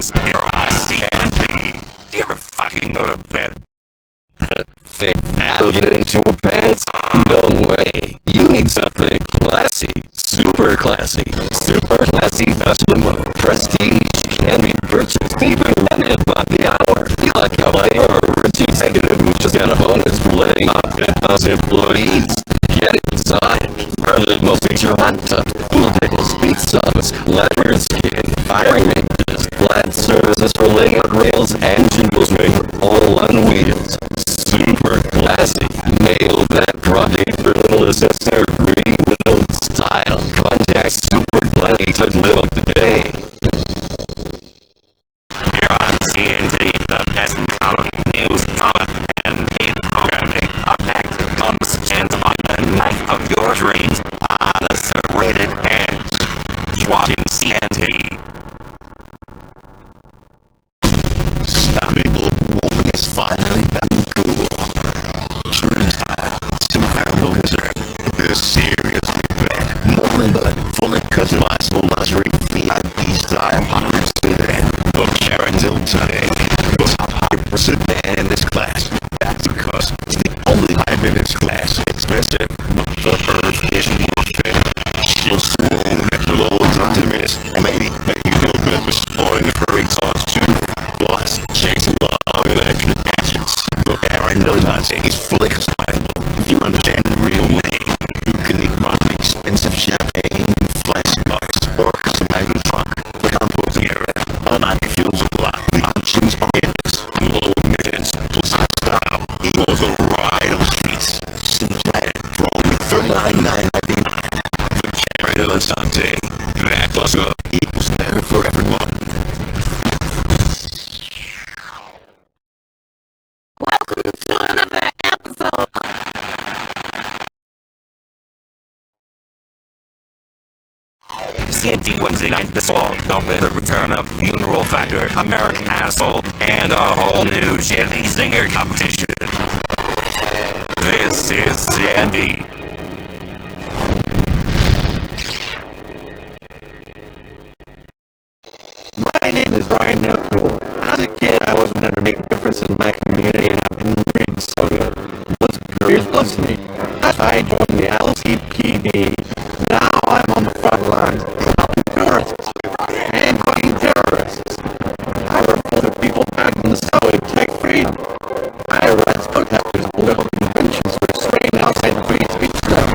brains. You're on CNT. Do you ever fucking go to bed? Think that'll get into a pants? No way. You need something classy. Super classy. Super classy festival. Prestige can be purchased even rented by the hour. You like a player or a rich executive who just got a bonus for laying off 10,000 employees. Get it inside. Probably the most feature hot tub, pool tables, pizza ovens, leather skin, firing ranges, flat services for laying out rails, and jingles maker, all on wheels. Super classy. Nail that project for little assessor green little style. Contact Super Classy to live up today. You're on CNT, the best in comedy, news, drama, and paid programming. Up next comes Chance on the knife of your dreams on a serrated edge. Watching CNT. Some people woman is finally gotten cool. True style, survival concern. This seriously bad. Morning bud, fully customizable luxury VIP style hundreds sedan. From Sharon till today. Goes high sedan in this class. That's because it's the only hype in its class. Expensive, but the earth is more fit. She'll swoon at the low optimist. Maybe you feel good for spoiling the furry sauce too. Plus, chasing love and action actions. But Aaron knows how to say he's fully customizable. If you understand the real name, you can eat my expensive champagne, flash bucks, or customizing the trunk. The composing area, automatic fuel supply, the options are endless. Low emissions, plus high style, equals a ride on the streets. Simple for only $39.99. The Karen Elisante, that plus up equals better for everyone. Welcome to another episode. CNT Wednesday night this fall, with the return of Funeral Factor, American Asshole, and a whole new Chili Singer competition. This is Sandy. My name is Ryan Niko. As a kid, I always wanted to make a difference in my community, and I've been reading so good. What's careers plus me? That's why I joined the LCPD. Now I'm on the front lines helping tourists and fighting terrorists. I report to people back in the subway to take freedom. I arrest protesters who hold conventions for spraying outside the free speech zone.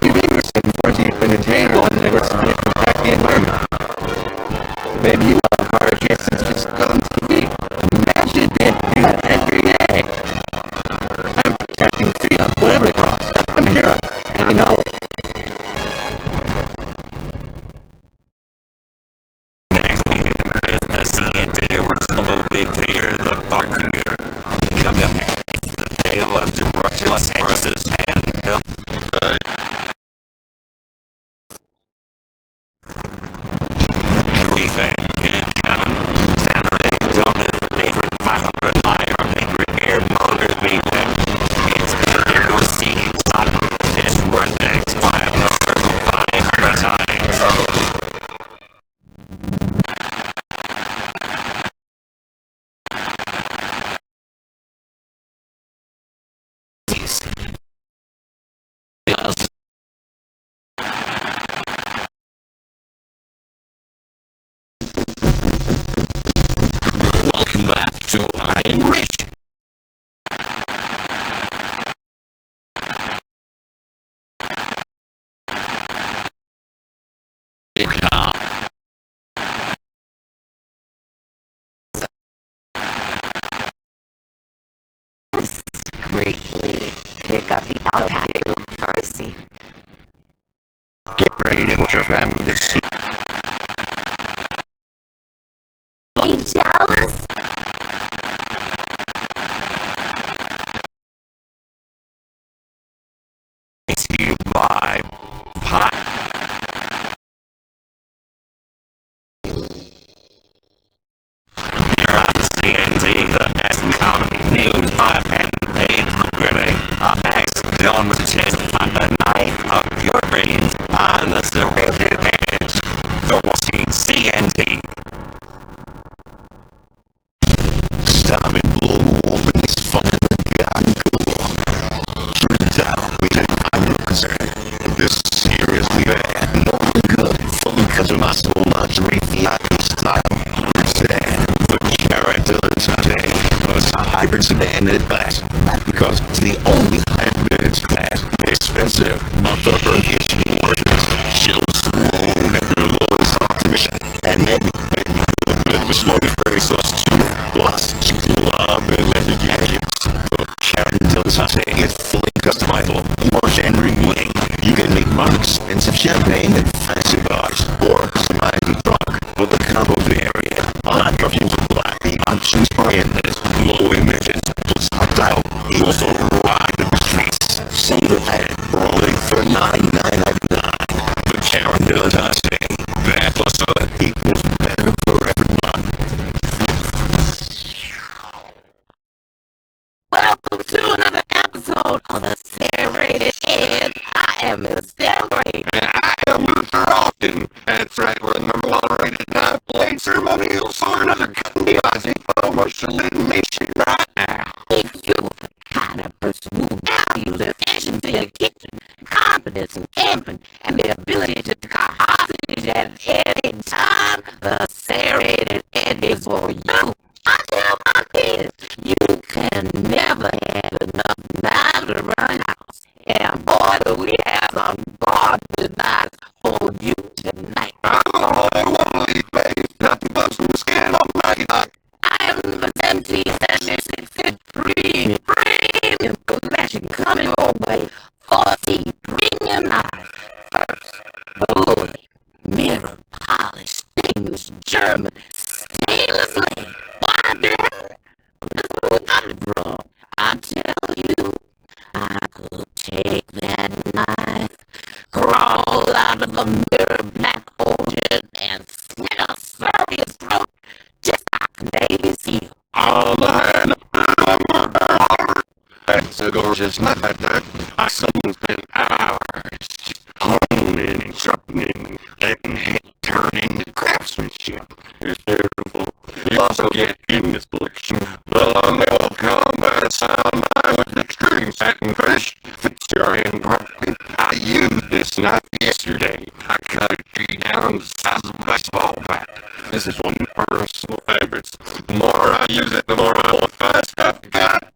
You neighbors sitting for a cheap entertainer on the neighbors to protect the environment. Maybe you love hard shit since it's on TV. Imagine being able to do that every day. I'm protecting freedom, whatever it costs. I'm a hero, and I know it. Next week is the CNT original Big Peter the Bartender. Coming up next, the tale of tuberculosis and health. Saturday, donut, favorite 500 higher, favorite air motors beat them. It's better to see inside. It's worth the next mile of 500 times. Yes. Welcome back to I Am Rich. Greatly pick up the auto mercy. Get ready to put your family to sleep. Are you jealous? It's you by Pie. You're on CNT, the best in comedy, news, pop, and paid programming. Up next, John with a chance on the knife of your brains on the serrated edge. You're watching CNT. so much VIP style. The characters today was a hybrid sedan class. That's because it's the only hybrid class. Expensive, but the Turkish workers chill slow at the lowest optimization. And then the slow very sauce too. Plus, you love the leather gadgets. The characters today is fully customizable. More Henry Wing. You can make more expensive champagne and fancy bars, or customize the truck with a combo area. On options apply. The options are endless. Low emissions, style. You also ride the streets. Single head, rolling for $99.99. The characters I say, that plus equals better for everyone. Welcome to another episode of the Serrated Ed. I am Miss Delray. And I am Mr. Austin. That's right, we're the number one rated non-played ceremonial for another company commercial animation right now. If you're the kind of person who values efficiency in the kitchen, confidence in camping, and the ability to take a hostage at any time, the Serrated Ed is for you. I tell my kids, you can never have enough knives to run a house. And boy, do we have some gorgeous knives for you tonight. Oh, I won't leave, baby. Nothing but some skin on my night. I am the 1776 premium collection coming your way. 40 premium knives. First, Bellic, mirror polished, English, German, stainless lead. Why, damn? That's where we got it from. I tell you, I could take that knife, crawl out of a mirror black ocean, and slit a serious throat just like Navy's heel. Oh, man. That's a gorgeous knife right there. I spent hours honing and sharpening and turning the craftsmanship. It's beautiful. You also get in this collection the long-nail combat sound with extreme satin finish. Fits your hand perfectly. I used this knife yesterday. I cut it down the size of a baseball bat. This is one of my personal favorites. The more I use it, the more I want to find stuff to cut.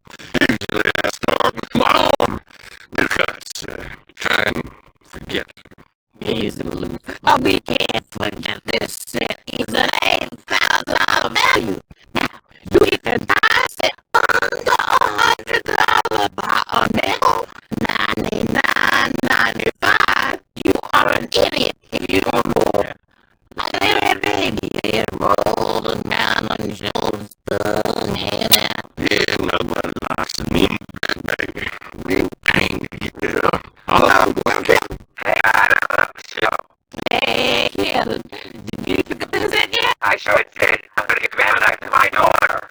Usually I start with my arm. Because try and forget. Easily. But we can't forget this set is an $8,000 value. Now, you get the knife set under $100 by a nickel, $99.95. You are an idiot if you don't know it. Like every baby, it rolling down on your shoulders, done, head out. Yeah, nobody likes a mean baby. Mean pain to get rid of. Hello, welcome. Hey, I love the show. Hey, Kevin, did you pick up this yet? I sure did. I'm gonna get granite to my daughter.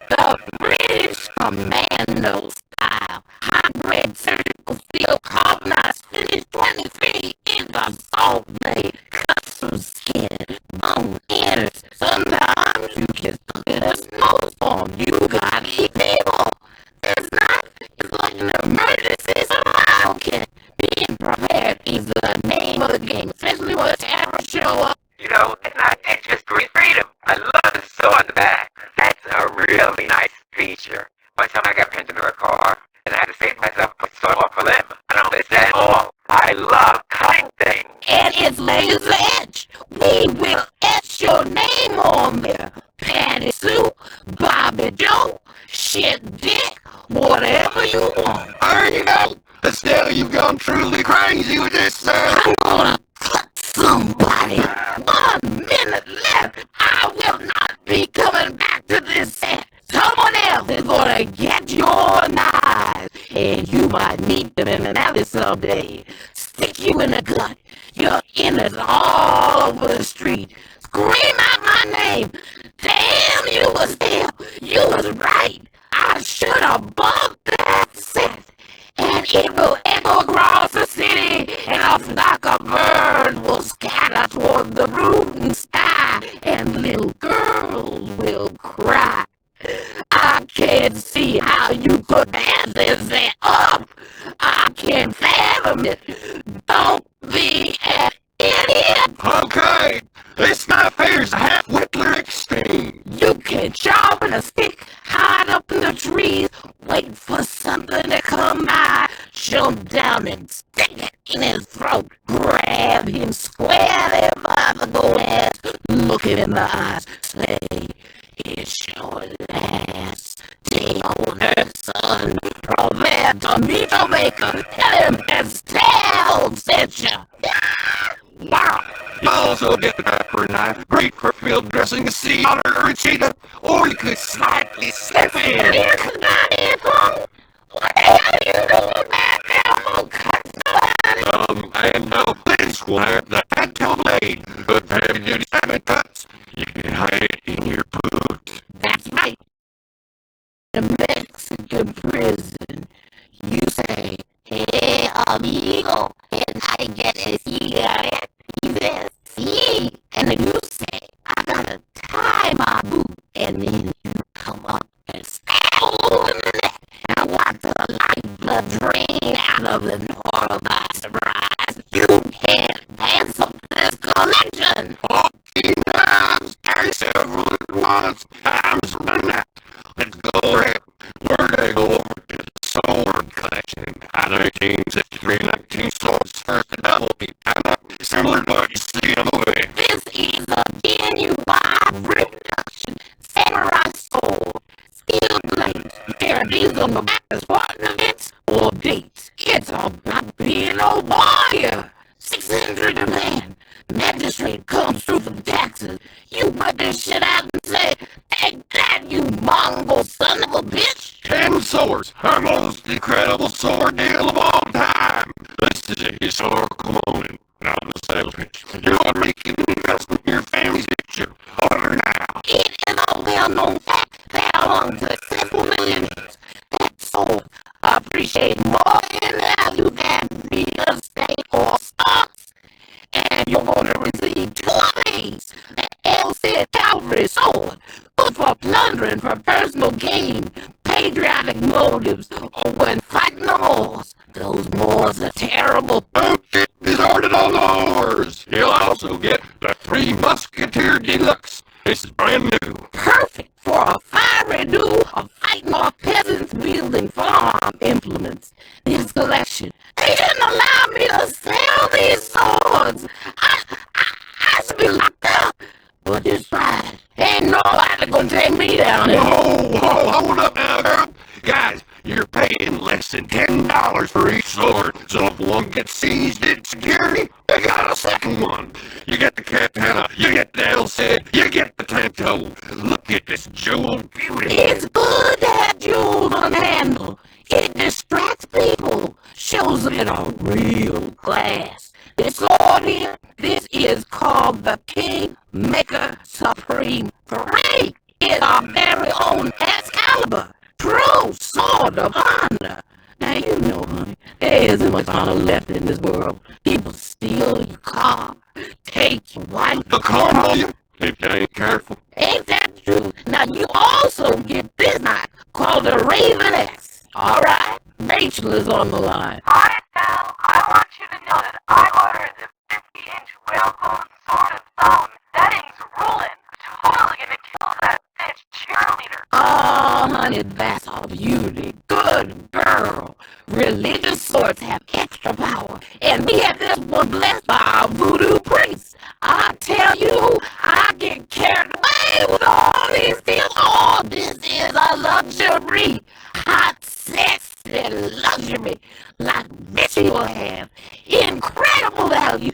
The British Commando style high-grade surgical steel carbonized finish 23 in the salt blade, custom skin, bone innards. Sometimes you just look at a snowstorm. You gotta eat people. This knife is like an emergency survival kit. Being prepared is the name of the game, especially when terrorists show up. You know, it's not just great freedom. I love the sew on the back. That's a really nice feature. One time I got pinned into a car, and I had to save myself from sewing off a limb. I don't miss that at all. I love cutting things. And it's laser edge. We will etch your name on there. Patty Sue, Bobby Joe, shit Dick, whatever you want. There you go. Estelle, you've gone truly crazy with this, sir. I'm gonna cut somebody. 1 minute left. I will not be coming back to this set. Someone else is gonna get your knives, and you might meet them in an alley someday. Stick you in the gut. Your innards all over the street. Scream out my name. Damn, you was there. You was right. I should have bought that set. And it will echo across the city, and a flock of birds will scatter toward the brooding sky, and little girls will cry. I can't see how you could have this thing up. I can't fathom it. Don't be an idiot. Okay, This knife here's a half-whittler exchange. You can sharpen a stick, hide up in the trees, wait for something to come by, jump down and stick it in his throat, grab him squarely by the gonads, look him in the eyes, say, it's your last day on earth, son. Prepare to meet your maker. Tell him his tail sent you. Wow. You also get the pepper knife, great for field dressing a sea otter or a cheetah, or you could slightly slip in. What the hell are you doing back there? And no blade squire, the handheld blade, but heavy duty salmon cuts, you can hide it in your boot. That's right. In a Mexican prison, you say, hey, amigo, and I get a cigarette. He says, see, and then you say, I gotta tie my boot, and then you come up and stab him in the neck, and watch the lifeblood drain out of the door by surprise. You can't pass up this collection. Knives, carry several at once, time's running out. Let's go, Rick. We're gonna go over to the sword collection. 1963-19 swords, first and double, similar to what you see in the movie. This is a genuine reproduction samurai sword. Steel blades. There are these on the back of sporting events or dates. It's about being a warrior. 600 a man. Magistrate comes through for the taxes. You put this shit out and say, take that, you Mongol son of a bitch. 10 swords, our most incredible sword deal of all time. This is a historical moment. Not a sales pitch. You are making an investment in your family's future. Order now. It is a well-known fact that among successful millionaires, that sword appreciate more in value than real estate or stocks. And you're going to receive 2 of these. The LC Cavalry Sword, good for plundering for personal gain, patriotic motives, or when fighting a horse. Those Moors are terrible. Okay, is ordered on ours. You'll also get the 3 Musketeer Deluxe. This is brand new. Perfect for a fiery duel of fighting off peasants wielding farm implements. This collection, they didn't allow me to sell these swords. I should be locked up. But this ride, ain't nobody gonna take me down here. Whoa, hold up now, girl. Guys, you're paying less than $10 for each sword, so if one gets seized in security, you got a second one. You get the katana, you get the LC, you get the tanto. Look at this jeweled beauty. It's good to have jewels on the handle. It distracts people, shows a bit of real class. This sword here, this is called the King Maker Supreme 3. It's our very own Excalibur, true sword of honor. Now you know, honey, there isn't much honor left in this world. People steal your car, take your wife. The car on you, if you ain't careful. Ain't that true? Now you also get this knife called a Raven X. Alright, Rachel is on the line. Alright, Sal, I want you to know that I ordered the 50-inch whalebone sword of stone. That thing's ruling. Totally gonna kill that bitch cheerleader. Oh, honey, that's a beauty. Good girl. Religious swords have extra power, and we have this one blessed by our voodoo priest. I tell you, I get carried away with all these things. Oh, this is a luxury. Hot, sexy luxury like Richie will have. Incredible value.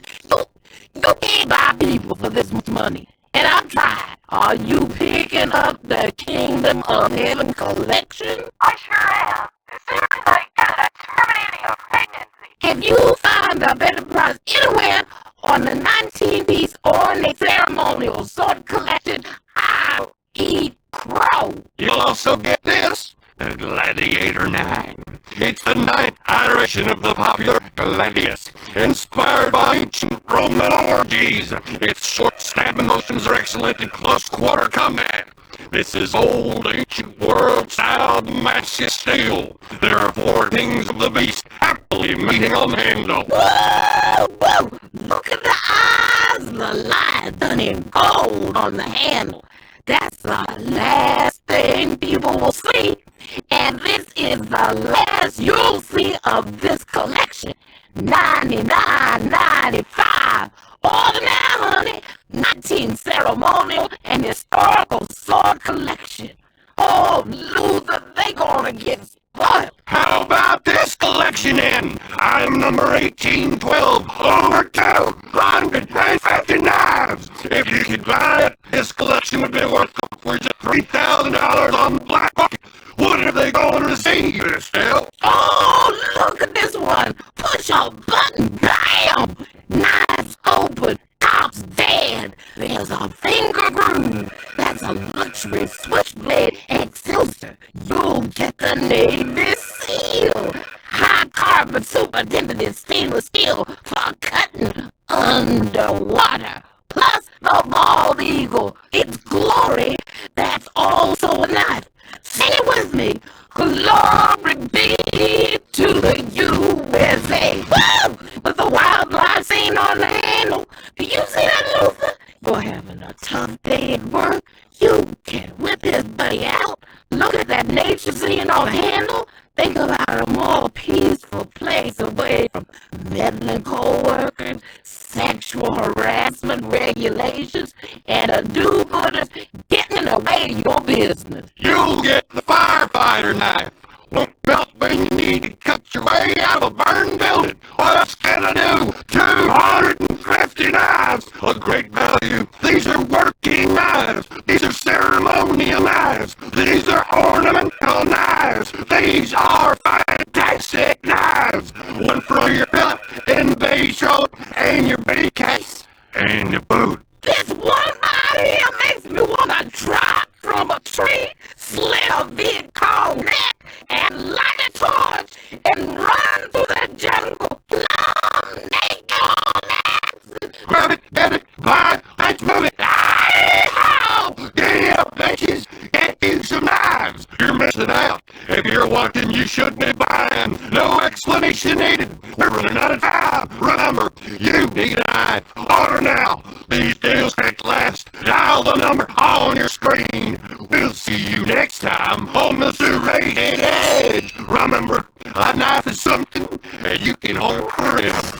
You can't buy people for this much money. And I'm trying. Are you picking up the Kingdom of Heaven collection? I sure am. As soon as I get it, I'm terminating a pregnancy. If you find a better price anywhere on the 19-piece ornate ceremonial sword collection, I'll eat crow. You'll also get this, the Gladiator 9. It's the 9th iteration of the popular Gladius, inspired by ancient Roman orgies. Its short stabbing motions are excellent in close quarter combat. This is old ancient world-style massive steel. There are 4 kings of the beast happily meeting on the handle. Whoa, whoa! Look at the eyes, the light done in gold on the handle. That's the last thing people will see. And this is the last you'll see of this collection. $99.95. Order now, honey. 19 ceremonial and historical sword collection. Oh, loser, they gonna get spoiled. How about this collection then? Item number 1812, over 250 knives. If you could buy it, this collection would be worth upwards of $3,000 on the black market. What are they going to see, Estelle? Oh, look at this one. Push a button, bam! Knives open, cops dead. There's a finger groove. That's a luxury switchblade excelsior. You'll get the Navy SEAL. High carbon superintendent stainless steel for cutting underwater. Plus the bald eagle. Its glory, that's also a knife. Say it with me. Glory be to the USA. Woo! With the wildlife scene on the handle. Do you see that, Luther? You're having a tough day at work. You can whip his buddy out. Look at that nature scene on the handle. Think about a more peaceful place away from meddling co-workers, sexual harassment regulations, and a do-gooders getting in the way of your business. You'll get the firefighter knife. Won't melt when you need to cut your way out of a burned building. What else can I do? 250 knives. A great value. These are working knives. These are ceremonial knives. These are ornamental knives. These are fantastic knives. One for your belt and beige robe and your big case and your boot. This one right here makes me want to drop from a tree, slit a big cold neck, and light a torch, and run through the jungle, long naked on axes. Grab it, get it, buy it, let's move it. Ow! Get up, bitches. Get you some knives. You're missing out. If you're watching, you should be buying. No explanation needed. We're running out of time. Remember, you need a knife. Order now. These deals can't last. Dial the number on your screen. We'll see you next time on the Serrated Edge. Remember, a knife is something that you can hold forever.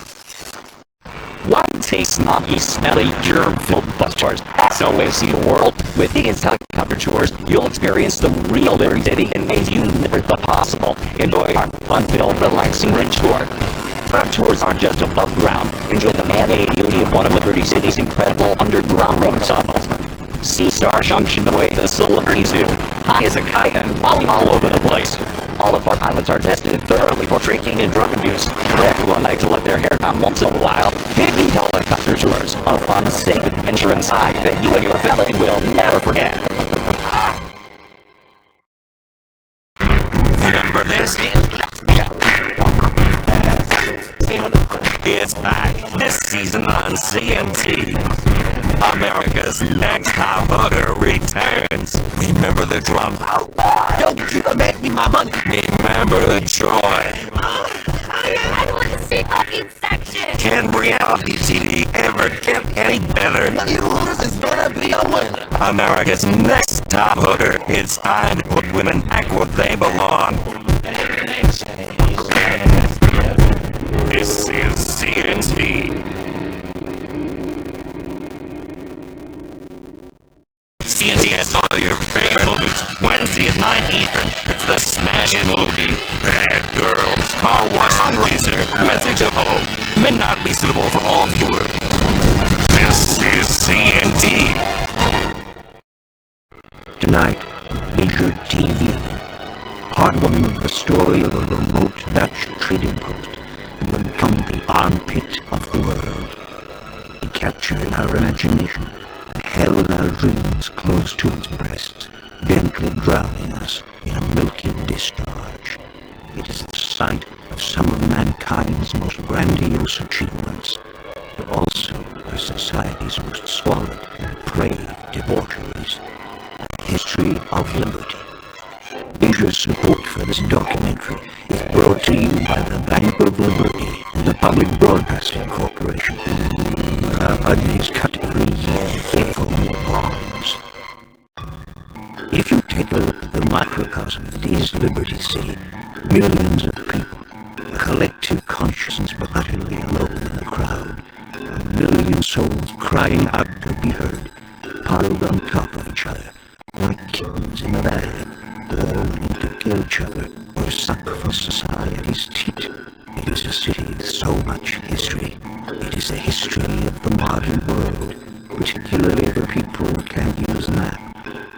One tastes naughty, smelly, germ-filled bus tours. That's no way to see the world. With these helicopter tours, you'll experience the real Liberty City and make you never the possible. Enjoy our fun-filled, relaxing ridge tour. Our tours aren't just above ground. Enjoy the man-made beauty of one of Liberty City's incredible underground road tunnels. See Star Junction the way the Liberty Zoo. High as a kite and falling all over the place. All of our pilots are tested thoroughly for drinking and drug abuse. Everyone likes to let their hair down once in a while. Hippie helicopter tours. A fun, safe adventure inside that you and your family will never forget. Remember this? It's back this season on CNT. America's Next Top Hooker returns. Remember the drum? Don't you make me my money. Remember the joy. I want to see fucking section. Can reality TV ever get any better? This is gonna be a winner. America's Next Top Hooker. It's time to put women back where they belong. This is CNT. CNT has all your favorite movies. Wednesday at 9 Eastern. It's the smashing movie. Bad Girls. Car Wash Fundraiser. Message of Hope. May not be suitable for all viewers. This is CNT. Tonight, Major TV. Part 1 of the story of a remote Dutch trading post who had become the armpit of the world. He captured our imagination and held our dreams close to his breast, gently drowning us in a milky discharge. It is the site of some of mankind's most grandiose achievements, but also of society's most squalid and depraved debaucheries. A History of Liberty. Major support for this documentary is brought to you by the Bank of Liberty and the Public Broadcasting Corporation. Our budget is cut every year for more bombs. If you take a look at the microcosm that is Liberty City, millions of people, a collective consciousness but utterly alone in the crowd, a million souls crying out to be heard, piled on top of each other, like kittens in a valley, all wanting to kill each other or suck for society's teat. It is a city with so much history. It is a history of the modern world, particularly for people who can't use a map.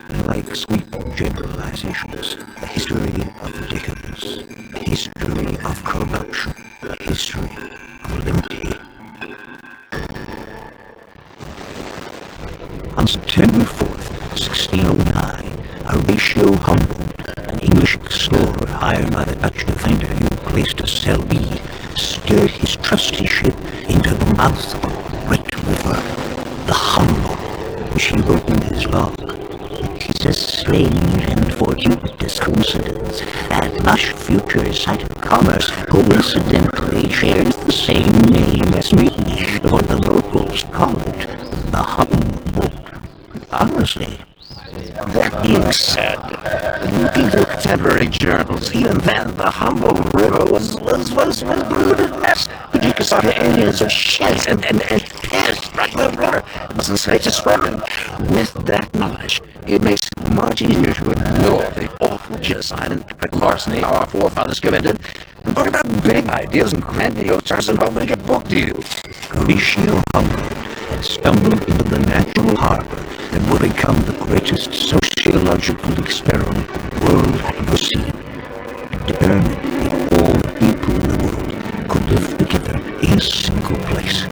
And like sweeping generalizations, a history of decadence, a history of corruption, a history of liberty. On September 4th, 1609, Horatio Humboldt, an English explorer hired by the Dutch to find a new place to sell weed, steered his trusty ship into the mouth of a great river, the Humboldt, which he wrote in his log. It is a strange and fortuitous coincidence that lush future site of commerce coincidentally shares the same name as me, or the locals call it the Humboldt. Honestly, that being said, looking through contemporary journals, even then the Humboldt River was a polluted mess. The Chickasaw Indians were sheds and pissed right in the river. It wasn't safe to swim in. With that knowledge, it makes it much easier to ignore the awful genocide and larceny our forefathers committed, and talk about big ideas and grandiose terms involving a book deal. Horatio Humboldt had stumbled into the natural harbor that would become the greatest sociological experiment the world had ever seen. To determine if all the people in the world could live together in a single place.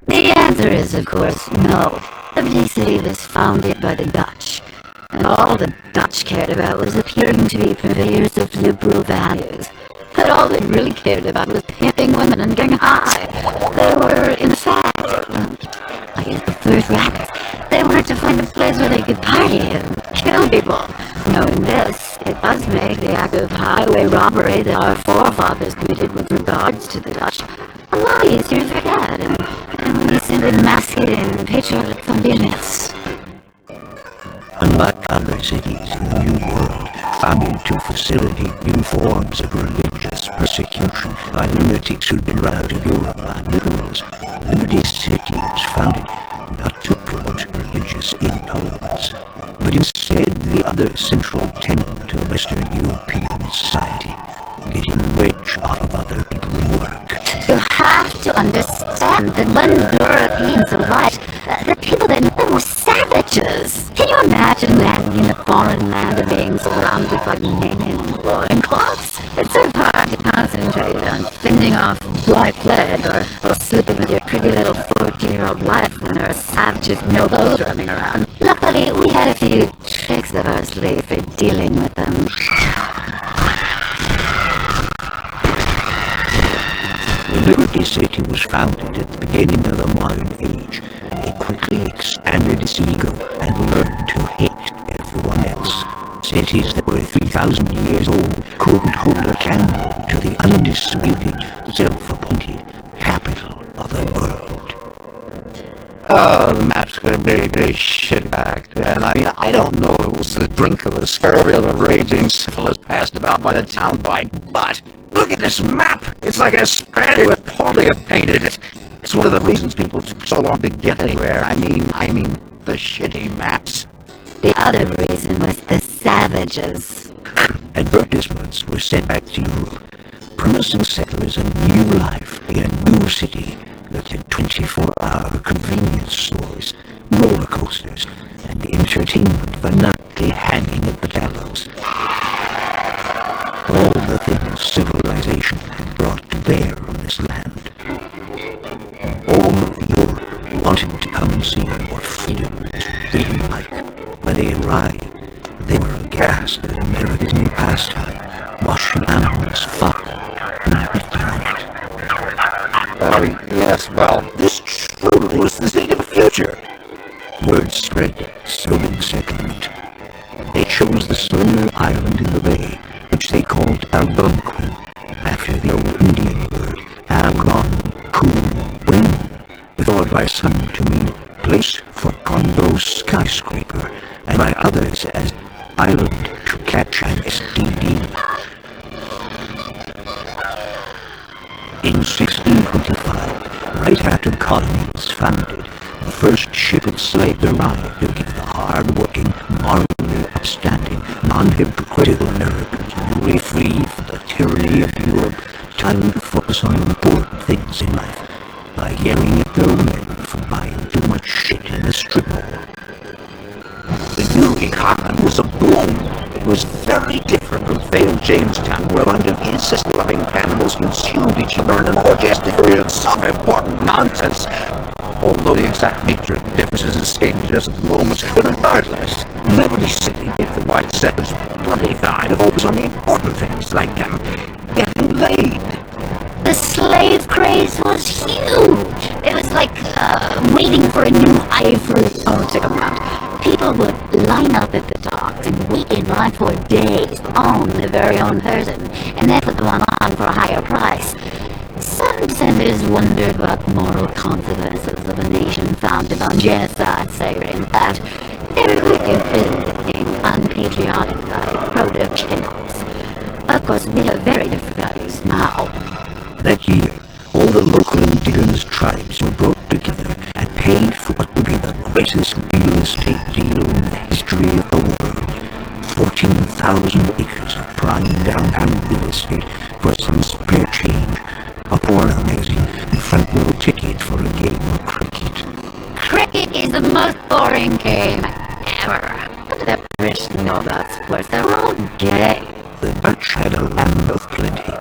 The answer is, of course, no. Liberty City was founded by the Dutch, and all the Dutch cared about was appearing to be purveyors of liberal values. But all they really cared about was pimping women and getting high. They were, in fact, I guess the first rackets. They wanted to find a place where they could party and kill people. Knowing this, it does make the act of highway robbery that our forefathers committed with regards to the Dutch a lot easier to forget, and we simply mask it in patriotic convenience. Unlike other cities in the New World, founded to facilitate new forms of religious persecution by lunatics who'd been run out of Europe by liberals, Liberty City was founded not to promote religious intolerance, but instead the other central tenet of Western European society, getting rich out of other people's work. You have to understand that when Europeans arrived, the people they met were savages. Can you imagine landing in a foreign land and being surrounded by men in loincloths? It's so hard to concentrate on fending off black plague or sleeping with your pretty little 14-year-old wife when there are savages with no clothes running around. Luckily, we had a few tricks up our sleeve for dealing with them. Liberty City was founded at the beginning of the modern age. It quickly expanded its ego and learned to hate everyone else. Cities that were 3,000 years old couldn't hold a candle to the undisputed, self-appointed capital of the world. Oh, the map's gonna be shit back then. I mean, I don't know if it was the brink of a scurvy of raging syphilis passed about by the town bite, but look at this map! It's like a spread with polio painted it. It's one of the reasons people took so long to get anywhere. I mean, the shitty maps. The other reason was the savages. Advertisements were sent back to Europe, promising settlers a new life in a new city that had 24-hour convenience stores, roller coasters, and entertainment for nightly hanging at the gallows. All the things civilization had brought to bear on this land. All of Europe wanted to come and see what freedom is really like. When they arrived, they were aghast at America's new pastime, watching animals fuck and biting on it. Yes, well, this truly was the state of the future. Word spread, sowing settlement. chose the slender island in the bay, which they called Algonquin, after the old Indian word Algonquin, thought by some to mean place for condo skyscraper, and by others as island to catch an STD. In 1625, right after the colony was founded, the first ship of slaves arrived to give the hard-working, morally upstanding, non-hypocritical Americans newly free from the tyranny of Europe time to focus on important things in life by yelling at their women for buying too much shit in the strip mall. The new economy was a boom. It was very different from failed Jamestown, where under incest-loving cannibals consumed each other in an orgiastic period of self-important nonsense. Although the exact nature of the differences in stages at the moment could regardless. Liberty City, if the white settlers bloody fine to focus on the important things like getting laid. The slave craze was huge. It was like waiting for a new ivory to come out. People would line up at the docks and wait in line for days to own their very own person, and then put them on for a higher price. Some senators wondered about the moral consequences of a nation founded on genocide, saying that they were being unpatriotic by product channels. Of course, we have very different values now. That year, all the local indigenous tribes were brought together and paid for what would be the greatest real estate deal in the history of the world. 14,000 acres of prime downtown real estate for some spare change, a porno magazine, and front row ticket for a game of cricket. Cricket is the most boring game ever. What do the British know about sports? They're all gay. The Dutch had a land of plenty.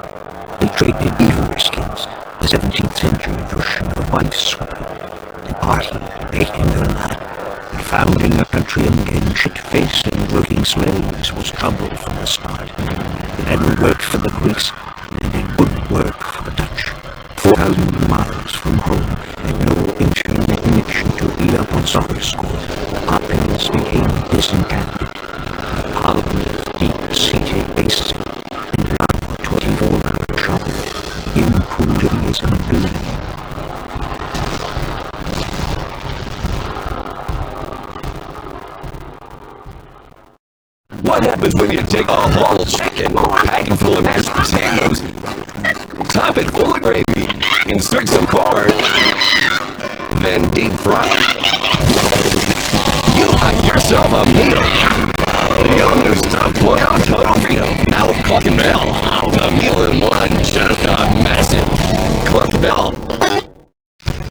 They traded beaver skins, the 17th century version of wife swapping. They partied, ate in their land, and founding a country among shit-faced and working slaves was trouble from the start. It hadn't worked for the Greeks, and it wouldn't work for the Dutch. 4,000 miles from home, and no internet connection to read up on soccer scores, the populace became disenchanted. Parliament of deep-seated racism, and love for 24-hour shopping, improved Judaism and belief. What happens when you take a whole chicken, pack it full of mashed potatoes, top it full of gravy, insert some corn, then deep fry it? You got yourself a meal. The owners of Toyota Total Freedom now Clucking Bell. The meal in one just got massive. Cluck Bell.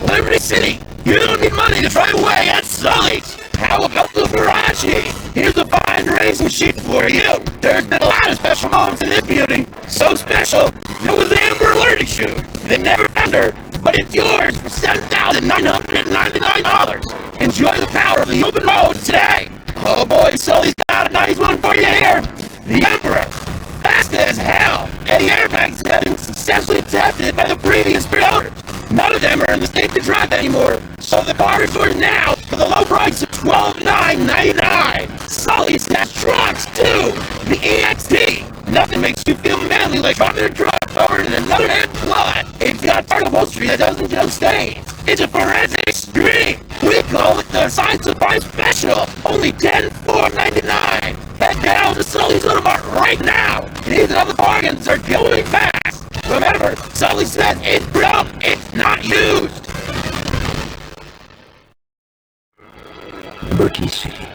Liberty City, you don't need money to drive away at Sully's. How about the variety? Here's a fine racing sheet for you. There's been a lot of special moments in this building. So special, there was the Amber Alerting shoot. They never found her, but it's yours for $7,999. Enjoy the power of the open road today. Oh boy, Sully's got a nice one for you here. The Emperor. Fast as hell. And the airbags have been successfully tested by the previous owners. None of them are in the state to drive anymore, so the car is yours now for the low price of $12,999. Sully's has trucks too. The EXT. Nothing makes you feel manly like driving a truck covered in another man's blood. It's got part upholstery that doesn't show stains. It's a forensic street. We call it the Science of Price Special. Only $10,499. Head down to Sully's Little Mart right now. These other bargains are going fast. Remember, Sully says it's broke, it's not used. Liberty City,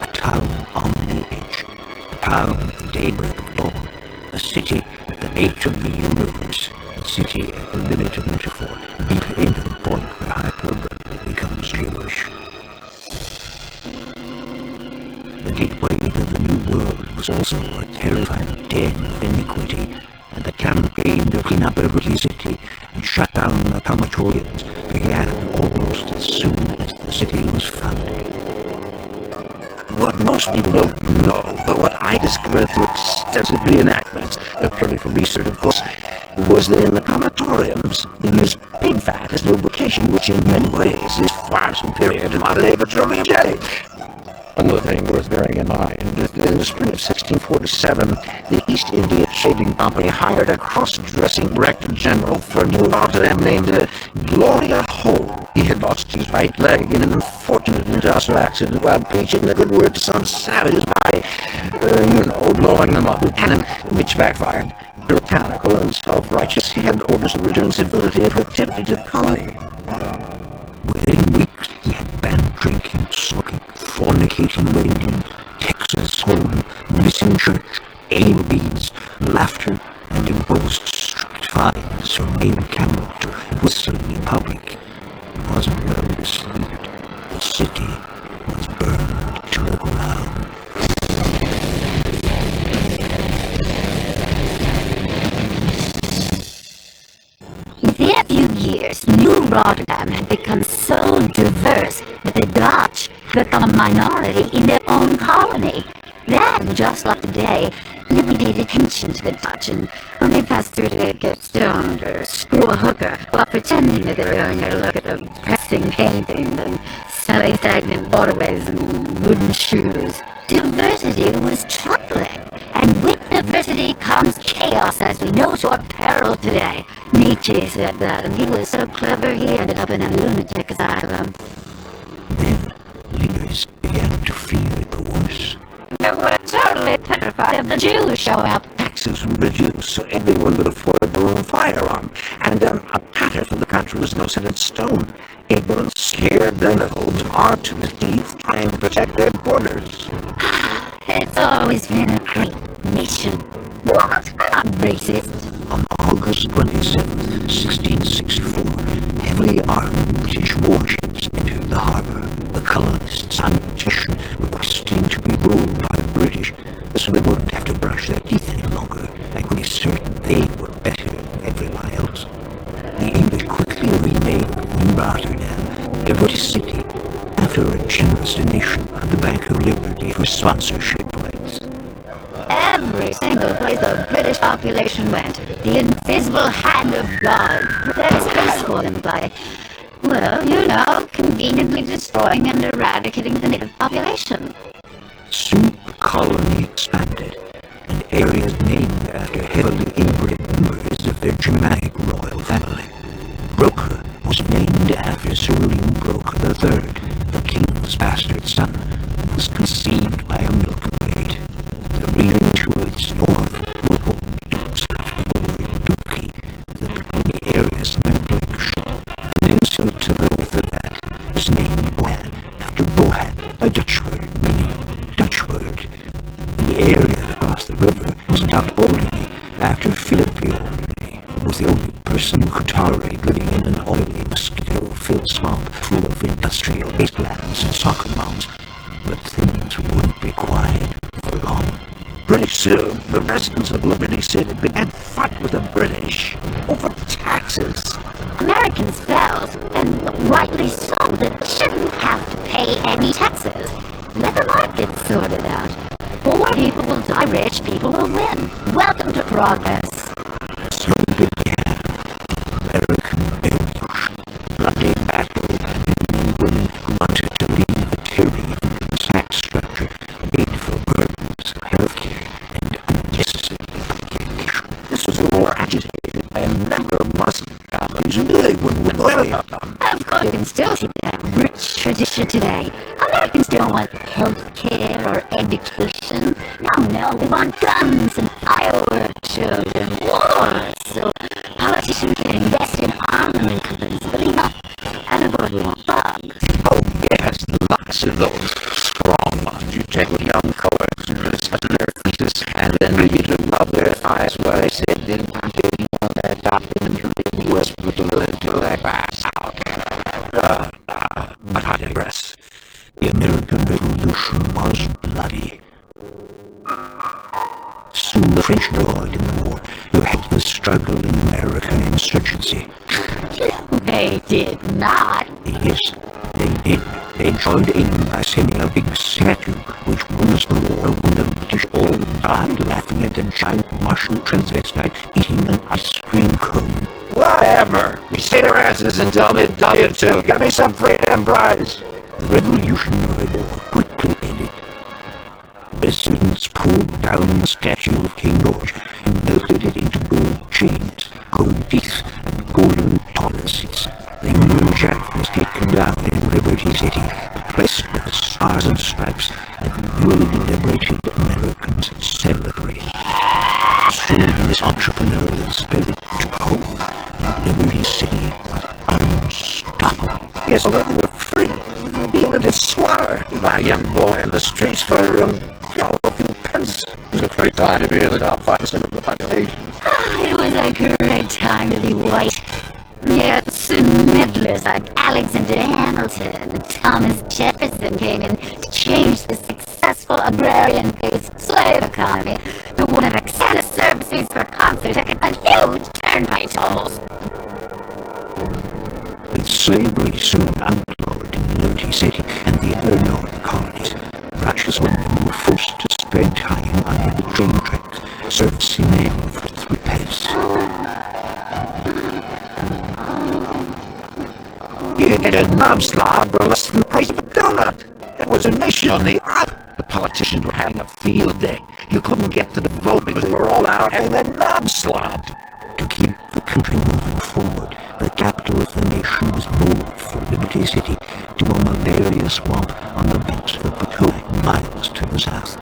a town on the edge, a town at the daybreak of dawn, a city at the edge of the universe, a city at the limit of metaphor, deep into the point where hyperbole becomes gibberish. The gateway to the new world was also a terrifying den of iniquity, and the campaign to clean up Liberty City and shut down the crematoriums began almost as soon as the city was founded. What most people don't know, but what I discovered through extensive reenactments, purely for research of course, was that in the crematoriums they used pig fat as lubrication, which in many ways is far superior to modern-day petroleum jelly. On the thing worth bearing in mind. In the spring of 1647, the East India Trading Company hired a cross-dressing wrecked general for New Rotterdam named Gloria Hole. He had lost his right leg in an unfortunate industrial accident while preaching the good word to some savages by, blowing them up with cannon, which backfired. Puritanical and self-righteous, he had orders to return civility and productivity to the colony. Within weeks, he had banned drinking, smoking, fornicating, wedding, Texas home, missing church, ale beads, laughter, and imposed strict fines for male camel to whistling in public. It wasn't well received. The city was burned to the ground. Within a few years, New Rotterdam had become so diverse that the Dutch had become a minority in their own colony. Then, just like today, nobody paid attention to the Dutch, and when they passed through to get stoned or screw a hooker while pretending that they were going to look at the pressing paintings and smelly stagnant waterways and wooden shoes. Diversity was troubling, and with diversity comes chaos, as we know to our peril today. Nietzsche said that, and he was so clever he ended up in a lunatic asylum. Then, leaders began to fear the worst. They were totally petrified of the Jews showing up. Taxes were reduced so everyone could afford their own firearm, and a pattern for the country was now set in stone. Everyone scared their nose armed to the teeth, trying to protect their borders. It's always been a great nation. What? Not racist. On August 27, 1664, heavily armed British warships entered the harbor. The colonists signed a petition requesting to be ruled by the British, so they wouldn't have to brush their teeth any longer and could be certain they were better than everyone else. The English quickly remade New Rotterdam a British city after a generous donation of the Bank of Liberty for sponsorship rights. Every single place the British population went, the invisible hand of God prepared space for them by, conveniently destroying and eradicating the native population. Soon the colony expanded, and areas named after heavily inbred members of their Germanic royal family. Broca was named after Sir William Broca III, the king's bastard son, who was conceived by a milkmaid. The region to its north was home to the word Duki, that became the area's Limburg. The peninsula to the north of that was named Bohan, after Bohan, a Dutch word meaning Dutch word. The area across the river was dubbed Olney, after Philip the Olney, who was the only person who could tolerate living in an oily, mosquito-filled swamp full of industrial wastelands and soccer mounds. But things wouldn't be quiet for long. Pretty soon, the residents of Liberty City began to fight with the British over taxes. Americans felt, and rightly so, that they shouldn't have to pay any taxes. Let the market sort it out. Poor people will die, rich people will win. Welcome to progress. So began American Bellic, bloody battle between England who wanted to leave the tyranny of the tax structure made for burdens, healthcare, and unnecessary education. This was a war agitated by a number of Muslim families who really wouldn't win loyalty of them. Of course, you can still see that rich tradition today. Americans don't want health care or education. No, they want guns and fireworks shows and wars. So politicians can invest in armament companies, believe not. And of course, we want bugs. Oh yes, lots of those strong ones. You take with young coeds and listen to their thesis, and then read to love their advice where they say they didn't want their doctrine to the U.S. political intellect pass out. But I digress. The American Revolution was bloody. Soon the French joined in the war to help the struggle in American insurgency. They did not. Yes, they did. They joined in by sending a big statue, which was the war when the British all died laughing at the giant Martian transvestite eating an ice cream cone. Whatever. You see their asses and tell me W2. Give me some freedom prize. The Revolutionary War quickly ended. Residents pulled down the statue of King George and melted it into gold chains, gold teeth, and golden policies. The Union Jack was taken down in Liberty City, pressed with the stars and stripes, and newly liberated Americans celebrate. Soon this entrepreneurial spirit took hold. Liberty City was unstoppable. Yes, although they were free, being a bit swore by a young boy in the streets for a few pence. It was a great time to be in the top 5% of the population. It was a great time to be white. Yet soon meddlers like Alexander Hamilton and Thomas Jefferson came in to change the successful agrarian-based slave economy to one of excessive services for concert and huge turnpike tolls. With slavery soon outlawed in Liberty City and the other northern colonies, righteous women were forced to spend time under the train tracks, servicing men for 3 pence. You get a knob-slob for less than the price of a donut. It was a nation on the up. The politicians were having a field day. You couldn't get to the vote because they were all out having their knob-slob. To keep the country moving forward, the capital of the nation was moved from Liberty City to a malaria swamp on the banks of the Potomac, miles to the south.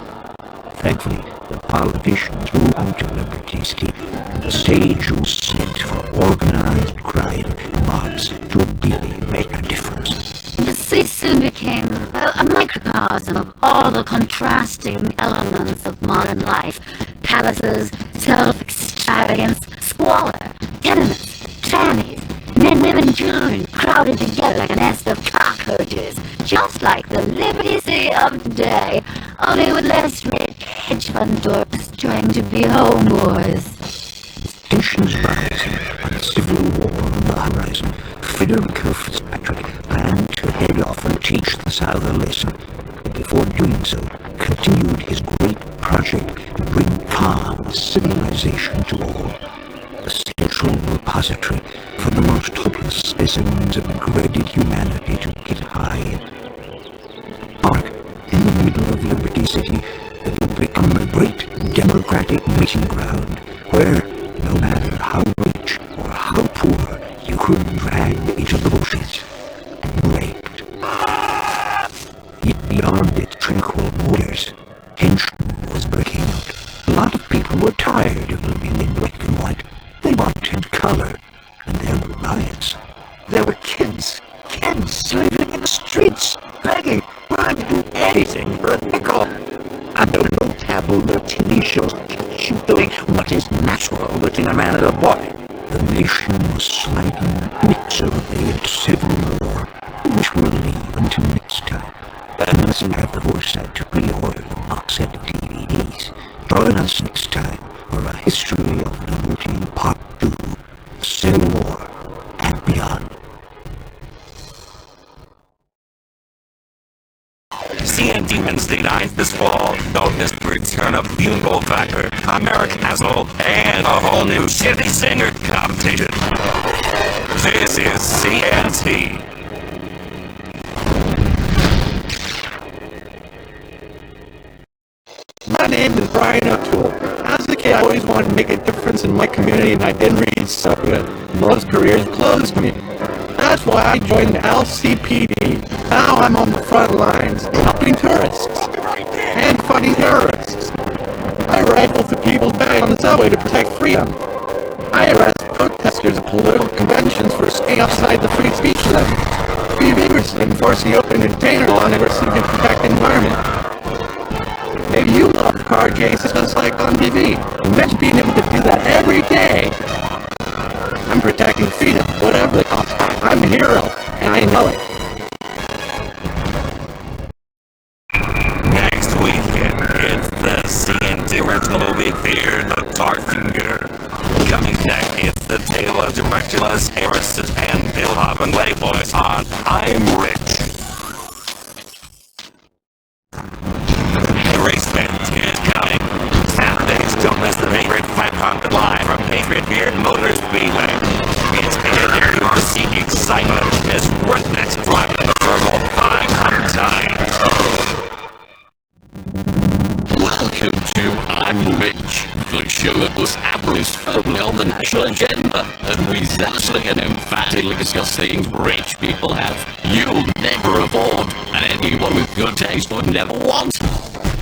Thankfully, the politicians moved out to Liberty City, and the stage was set for organized crime mobs to really make a difference. The city soon became a microcosm of all the contrasting elements of modern life. Palaces, self-extravagance, squalor, tenements, trannies, men, women, children crowded together like a nest of cockroaches, just like the Liberty City of today, only with less rich hedge fund dorks trying to be homeboys. Tensions rising and civil war on the horizon, Federico Fitzpatrick planned to head off and teach the South a lesson, but before doing so, continued his great project to bring calm civilization to all. A central repository for the most hopeless specimens of degraded humanity to get high. Park, in the middle of Liberty City, it will become a great democratic meeting ground where, no matter how rich or how poor, you could drag into the bushes and raped. Yet beyond its tranquil borders, tension was breaking out. A lot of people were tired of living in black and white. They wanted color, and there were riots. There were kids slaving in the streets, begging, trying to do anything for a nickel. And there were no taboo or TV shows to catch you doing what is natural within a man and a boy. The nation was sliding inexorably into civil war, which we'll leave until next time. Unless you have the foresight to pre-order the box set of DVDs, join us next time for a History of Liberty Part 2, Civil War and Beyond. CNT Wednesday night this fall. Don't miss the return of Funeral Factor, American Asshole, and a whole new shitty singer competition. This is CNT. My name is Brian O'Toole. As a kid, I always wanted to make a difference in my community, and I didn't read so good. Most careers closed me. That's why I joined the LCPD. Now I'm on the front lines, helping tourists and fighting terrorists. I rifle through people's bags on the subway to protect freedom. I arrest protesters at political conventions for staying outside the free speech limit. We vigorously enforce the open container law and aggressively protect the environment. Maybe you love car chases just like on TV. Imagine being able to do that every day. I'm protecting freedom, whatever the cost. I'm a hero, and I know it. Next weekend, it's the CNT original movie theater, The Dark Finger. Coming next, it's the tale of directionless Harris and Bill Hop and Playboys on I'm Rich. Race Fans is coming. Saturdays, don't miss the favorite 500 live from Patriot Beard Motors Speedway. It's in there to see excitement as rednecks drive in the circle 500 times. rich. The show that was abolish firmly on the national agenda, and we zealously and emphatically discuss things rich people have. You'll never afford, and anyone with good taste would never want.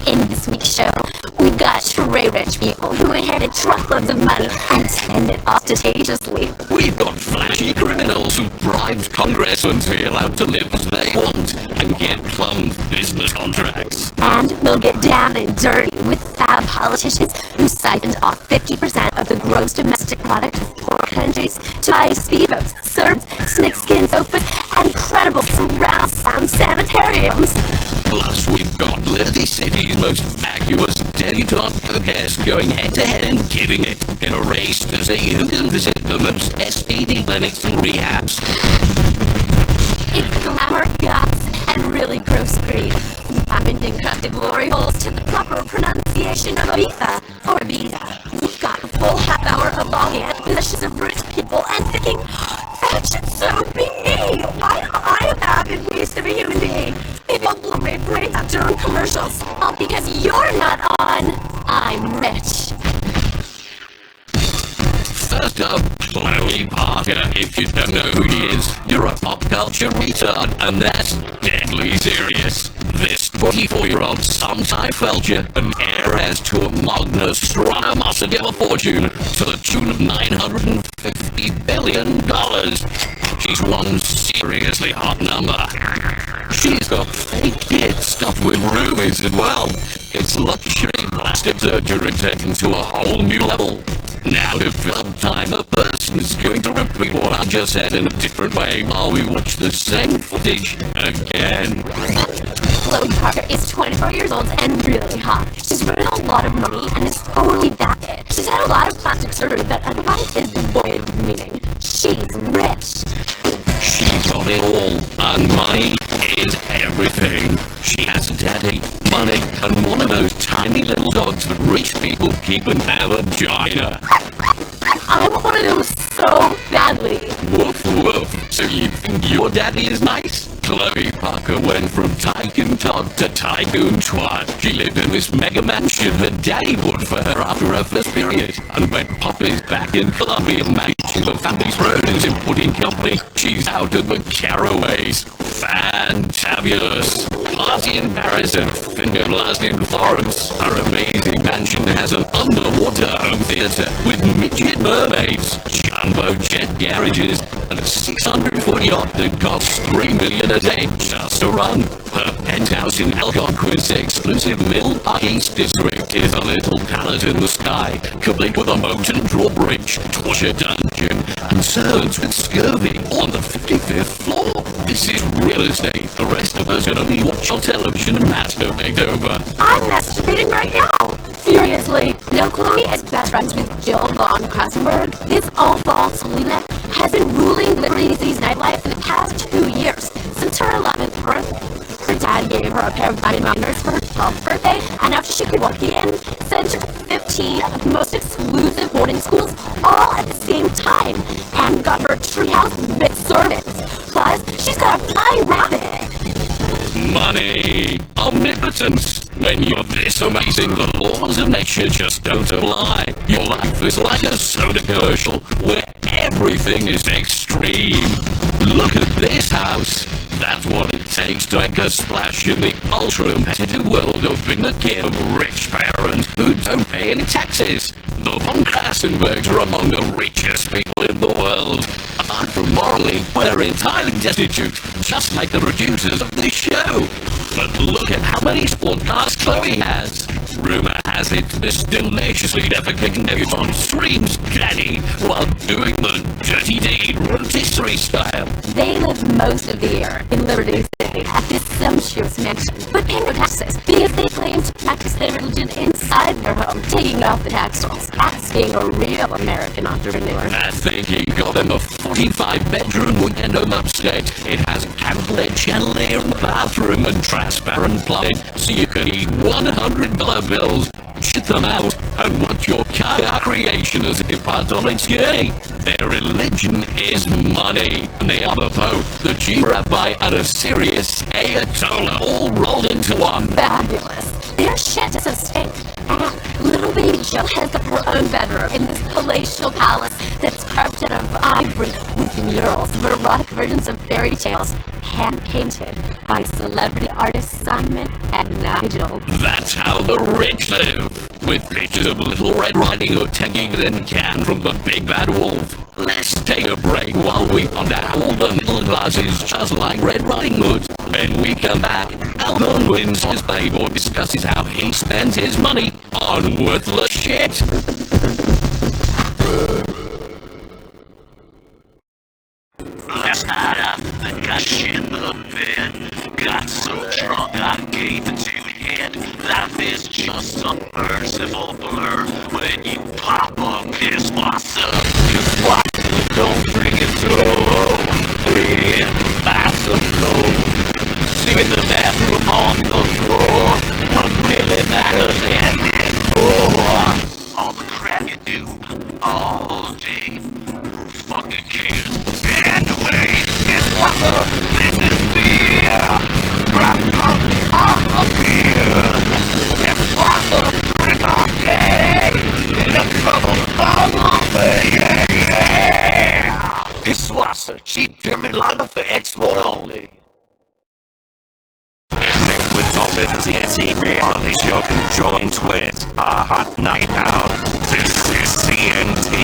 In this week's show, we got stray rich people who inherited truckloads of money and spend it ostentatiously. We've got flashy criminals who bribed congressmen to be allowed to live as they want and get plum business contracts. And we'll get down and dirty with fab politicians who siphoned off 50% of the gross domestic product of poor countries to buy speedboats, serves, snakeskin sofas, and credible surround sound sanitariums. Plus, we've got Liberty City's most vacuous debutante guest going head-to-head and giving it in a race to see who can visit the most STD clinics and rehabs. It's glamour, guts, and really gross greed. I've been concocted glory holes to the proper pronunciation of Ibiza or Ibiza. We've got a full half hour of longhand possessions of rich people and thinking, that should so be me. Why am I a bad and waste of a human being? Maybe I'll blow my brains out during commercials. All because you're not on. I'm rich. First up, Chloe Parker. If you don't know who he is, you're a pop culture retard, and that's deadly serious. This 24-year-old sometime felcher, an heiress to a Magnus Strana must give a fortune to the tune of $950 billion. She's one seriously hot number. She's got fake kids stuffed with rubies as well. It's luxury plastic surgery taken to a whole new level. Now to fill up time, a person is going to repeat what I just said in a different way while we watch the same footage again. Chloe Parker is 24 years old and really hot. She's running a lot of money and is totally back it. She's had a lot of plastic surgery that otherwise is devoid of meaning. She's rich. She's got it all, and money is everything. She has a daddy, money, and one of those tiny little dogs that rich people keep in their vagina. I want one of those so badly. Woof woof. So you think your daddy is nice? Chloe Parker went from tycoon Todd to tycoon twat. She lived in this mega mansion her daddy bought for her after her first period. And when Poppy's back in Colombia managing the family's produce and pudding company, she's out at the Caraways. Fantabulous. Party in Paris and finger blast in Florence. Her amazing mansion has an underwater home theater with midget mermaids, jumbo jet garages, and a 600-foot yacht that costs $3 million a day just to run. Her penthouse in Algonquin's exclusive Middle Park East District is a little palace in the sky, complete with a moat and drawbridge, torture dungeon, and servants with scurvy on the 55th floor. This is real estate. The rest of us can only watch on television and masturbate over. I'm masturbating right now. Seriously, no, Chloe is best friends with Jill von Krassenberg. This all-bald Selena has been ruling Liberty City's nightlife for the past 2 years. Since her 11th birth, her dad gave her a pair of diamond minors for her 12th birthday, and after she could walk in, sent her to 15 of the most exclusive boarding schools all at the same time, and got her a treehouse with servants. Plus, she's got a flying rabbit. Money. Omnipotence. When you're this amazing, the laws of nature just don't apply. Your life is like a soda commercial where everything is extreme. Look at this house. That's what it takes to make a splash in the ultra-competitive world of being the kid of rich parents who don't pay any taxes. The von Krassenbergs are among the richest people in the world. Apart from morally, we're entirely destitute, just like the producers of this show. But look at how many sport cars Chloe has. Rumor has it this deliciously defecating debutante screams daddy while doing the dirty deed rotisserie style. They live most of the year in Liberty City at this sumptuous mansion, but pay no taxes because they claim to practice their religion inside their home, taking off the tax rolls. That's being a real American entrepreneur. That thinking got them a 45-bedroom weekend home upstate. It has a candlelit chandelier in the bathroom and transparent plumbing, so you can eat $100 bills, shit them out, and watch your car creation as it departs on its journey. Their religion is money, and they are the Pope, the Chief Rabbi, and a serious Ayatollah all rolled into one. Fabulous. Their shit is a stink. And little baby Joe Rachel has up her own bedroom in this palatial palace that's carved out of ivory with murals of erotic versions of fairy tales, hand-painted by celebrity artists Simon and Nigel. That's how the rich live, with pictures of Little Red Riding Hood taking it in can from the big bad wolf. Let's take a break while we find out all the middle class is just like Red Riding Hood. When we come back, Alvin wins his Playboy discusses how he spends his money on worthless shit. Last night I think I shit the bed. Got so drunk I gave it to head. Life is just a merciful blur when you pop a piss wasser. Just watch it, don't drink it so low. Yeah, buy some low. See in the bathroom on the floor. What really matters and all the crap you do all day. Who fucking cares? Anyway, it's water. This is beer. Grab a beer. It's water. Drink all day. In a couple all day. Yeah. It's water. Cheap German lager for export only. With all the CNT reality show conjoined with a hot night out. This is CNT.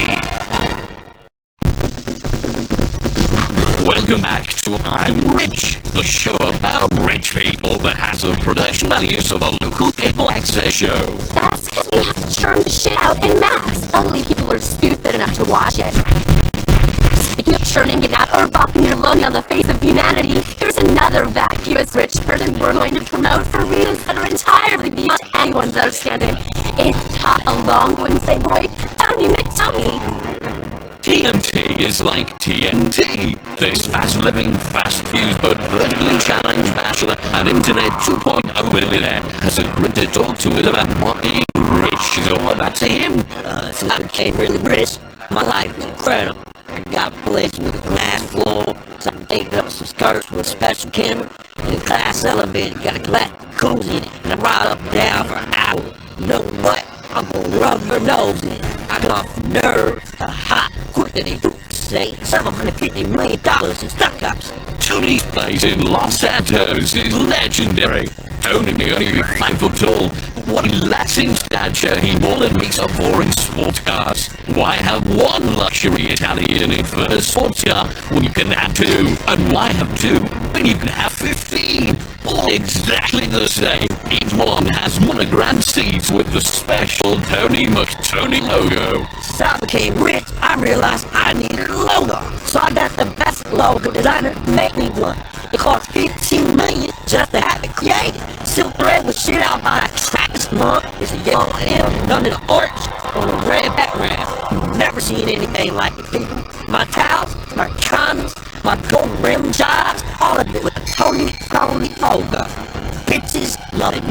Welcome back to I'm Rich, the show about rich people that has the production values of a local cable access show. That's because we have to churn the shit out in mass. Only people are stupid enough to watch it. Speaking of churning it out or bopping your lonely on the face of humanity, here's another vacuous rich person we're going to promote for reasons that are entirely beyond anyone's understanding. It's Todd a long-going boy, Tony McTony. TNT is like TNT. This fast-living, fast-fused but vertically challenged bachelor and Internet 2.0 millionaire has agreed to talk to us about what being rich is all about to him. Since I became really rich, my life is incredible. I got a place with a glass floor, so I can take up some skirts with a special camera, and a glass elevator got a glass cozy in it, and I ride up and down for an hour. You know what? I'm gonna rub her nose in it. I got off nerves, a hot, quick that they do say $750 million in stock options. Tony's place in Los Santos is legendary. Tony may only be 5 foot tall, but what he lacks in stature he more than makes up for in sports cars. Why have one luxury Italian in first sports car when you can have 2? And why have 2 when you can have 15? All exactly the same. Each one has monogrammed seats with the special Tony McTony logo. Since I became rich, I realized I needed a logo. So I got the best logo designer to make me one. It cost $15 million just to have it created. Silk thread was shit out by a Travis monk. It's a yellow M done in an orange on a red background. You've never seen anything like it, people. My towels, my condoms, my gold rim jobs, all of it with the Tony McTony logo. Bitches love it.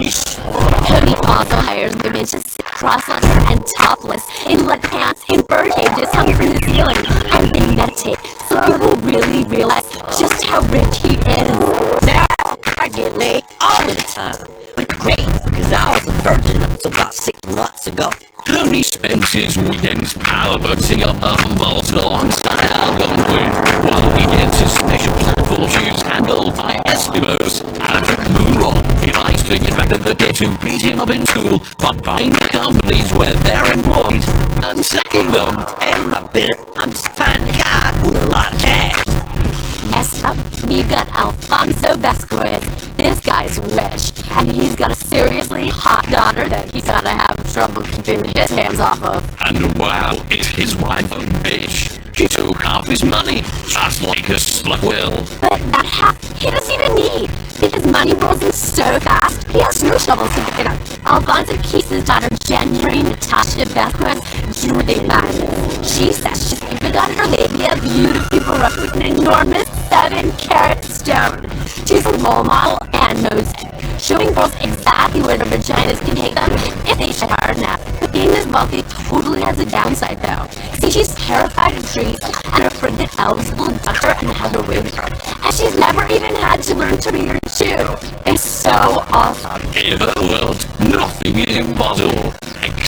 Tony also hires women to sit cross-legged and topless in lead pants in bird cages hung from the ceiling, and they meditate so people really realize just how rich he is. Now, I get laid all the time. But great, because I was a virgin until about 6 months ago. Tony spends his weekends powerboating up the Humboldt alongside Algonquin, while he gets his special platform shoes handled by Eskimos. After Moonrock, he likes to get back to the kids who beat him up in school by buying the companies where they're employed and sacking them. And my bitter, I'm just finding a guy with a lot of cash. Next up, we've got Alfonso Vasquez. This guy's rich, and he's got a seriously hot daughter that he's gotta have trouble keeping his hands off of. And wow, is his wife a bitch? She took half his money, just like a slut will. But that half he doesn't even need, because money rolls in so fast, he has no shovels to pick it up. Alfonso keeps his daughter January Natasha Vasquez jewelry line. She says she's even got her labia beautifully baroque with an enormous 7-carat stone. She's a role model and knows it, showing girls exactly where their vaginas can take them if they try hard enough. But being this wealthy totally has a downside though. See, she's terrified of trees and afraid that elves will abduct her and have her with her. And she's never even had to learn to read or chew. It's so awesome. In other words, nothing is impossible,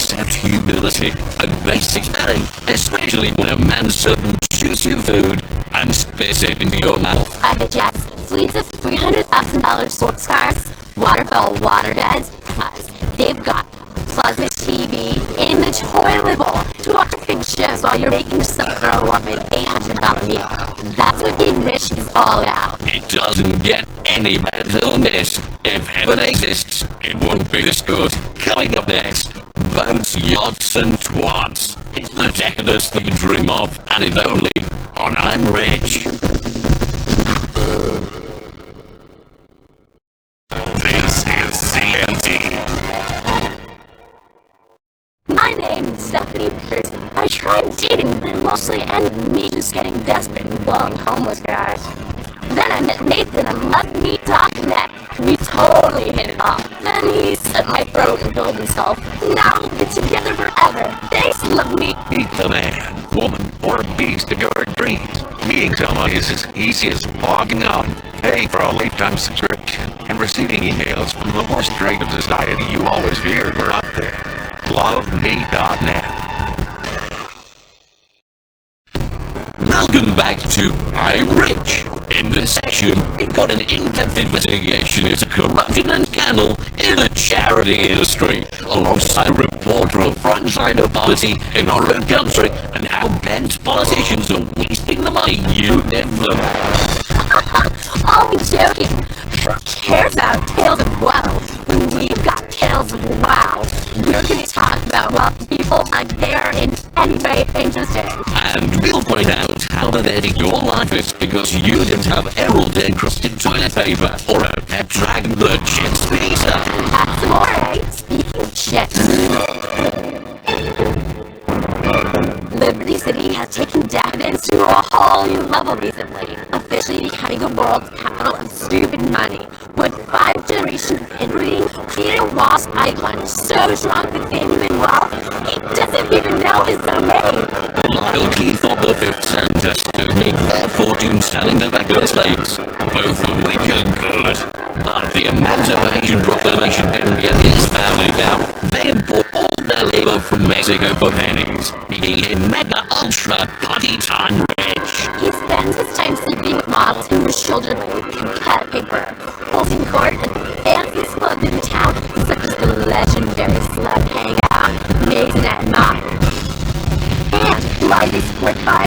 accept humility and basic spelling, especially when a manservant shoots you food and spits it into your mouth. Private jets, fleets of $300,000 sports cars, waterfall waterbeds, because they've got plasma TV in the toilet bowl to watch big shows while you're making yourself throw up an $800 meal. That's what being rich is all about. It doesn't get any better than this. If heaven exists, it won't be this good. Coming up next, boats, yachts, and twats. It's the decadence that you dream of, and it's only on I'm Rich. This is CNT. My name is Stephanie Pearson. I tried dating, but mostly ended in me just getting desperate and blowing homeless guys. Then I met Nathan and left me talking that. We totally hit it off. Then he set my throat and killed himself. Now we'll get together forever. Thanks, love me. Meet the man, woman, or beast of your dreams. Meeting someone is as easy as logging on, paying for a lifetime subscription, and receiving emails from the worst drink of society you always feared were out there. LoveMe.net. Welcome back to I'm Rich. In this section, we've got an in-depth investigation into corruption and scandal in the charity industry, alongside a reporter of frontline of poverty in our own country and how bent politicians are wasting the money you give them. I'll be joking. Who cares about tales of wow when we've got tales of wow? We're going to talk about wealthy people like they are in any way interesting. And we'll point out how pathetic your life is because you didn't have emerald-encrusted toilet paper or a pet dragon that chips pizza. Have some more, eh? Speaking of chips. Liberty City has taken decadence to a whole new level recently, officially becoming the world's capital of stupid money. With 5 generations of inbreeding, Peter Wasp icon so drunk with fame and wealth, he doesn't even know his domain. Lyle Keith of the Fifth Ancestor made their fortune selling tobacco slaves. Both of which are good. But the Emancipation Proclamation didn't get his family down. They bought all their labor from Mexico for pennies, making him mega ultra party time rich. He spends his time sleeping with models who are shoulder-length and cat paper, holding court at the fanciest club in town, such as the legendary Slab Hangout, Mason at Knock. And largely split by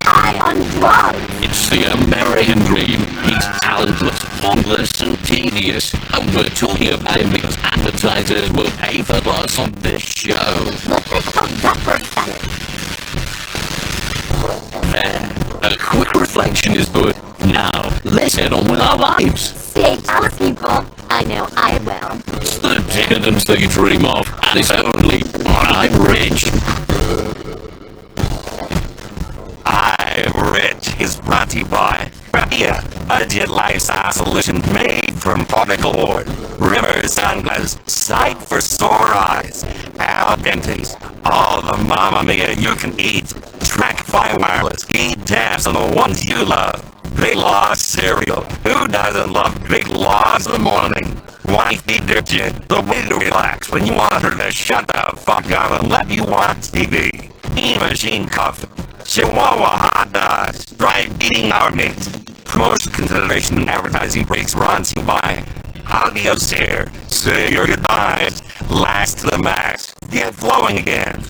high on drugs. It's the American dream. He's talentless, formless, and tedious. And we're talking about him because advertisers will pay for lots on this show. Let's take that for a second. A quick reflection is good. Now, let's head on with our lives. Stay jealous, people. I know I will. It's the decadence that you dream of, and it's only on I'm Rich. I'm Rich is brought to you by Rapia, a jet lifestyle solution made from particle board. River Sunglass, sight for sore eyes. Al Dente's, all the Mamma Mia you can eat. Track by wireless, eat tabs on the ones you love. Big Logs cereal, who doesn't love Big Logs in the morning? Wife feed their kid the way to relax when you want her to shut the fuck up and let you watch TV. E-machine coffee. Chihuahua hot dogs, drive eating our meats. Promotion consideration and advertising breaks brought to you by Adios here. Say your goodbyes. Last to the max. Get flowing again.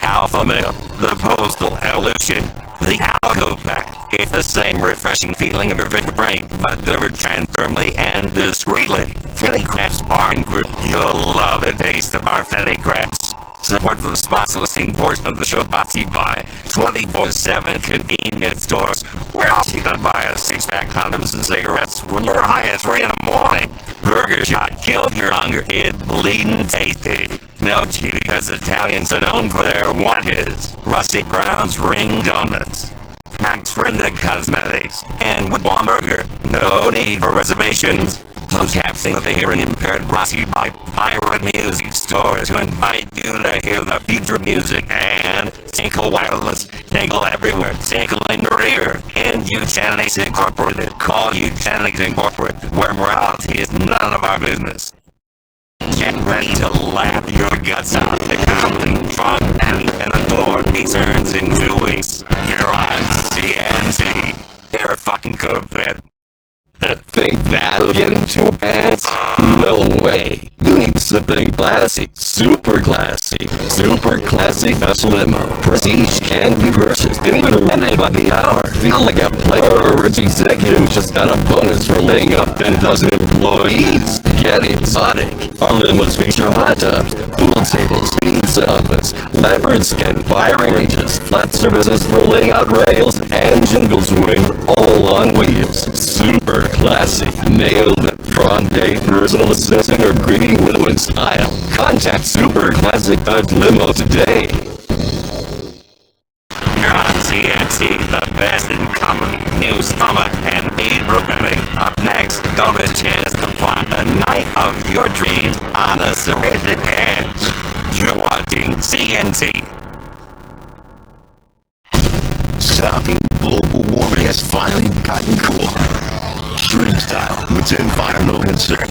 Alpha Male, the postal evolution. The Alco Pack. It's the same refreshing feeling of your vivid brain, but delivered transdermally and discreetly. Fetty Crabs Bar and Group. You'll love the taste of our Fetty Crabs. Support the sponsor listing portion of the show brought to you by 24/7 convenience stores, where else you can buy a 6-pack condoms and cigarettes when you're high at 3 in the morning. Burger Shot killed your hunger. It's bleeding tasty. No cheese because Italians are known for their what is. Rusty Brown's Ring Donuts. Max Brenda Cosmetics. And with one burger, no need for reservations. Closed captioning of the hearing impaired brought to you by Pirate Music Stores to invite you to hear the future music and Tinkle Wireless. Tinkle everywhere, tinkle in your ear. And Eugenics Incorporated. Call Eugenics Incorporated, where morality is none of our business. Get ready to laugh your guts out. The complete drunk and adore me turns in 2 weeks. You're on CNT. You're a fucking good bit. Think that'll get into pants? No way. You need something classy. Super classy. Super classy best limo. Prestige candy versus even rented by the hour. Feel like a player or rich executive who just got a bonus for laying off 10,000 employees. Get exotic. Our limos feature hot tubs, pool tables, pizza ovens, leopard skin, firing ranges, flat surfaces for laying out rails, and jingle swing, all on wheels. Super classy. Nailed it. Prom date, personal assistant, or greeting widow in style. Contact Super Classic Dodge Limo today. You're on CNT, the best in comedy, news, drama, and paid programming. Up next, don't miss a chance to plot the night of your dreams on a serrated edge. You're watching CNT. Stopping global warming has finally gotten cool. Dream style with environmental concern.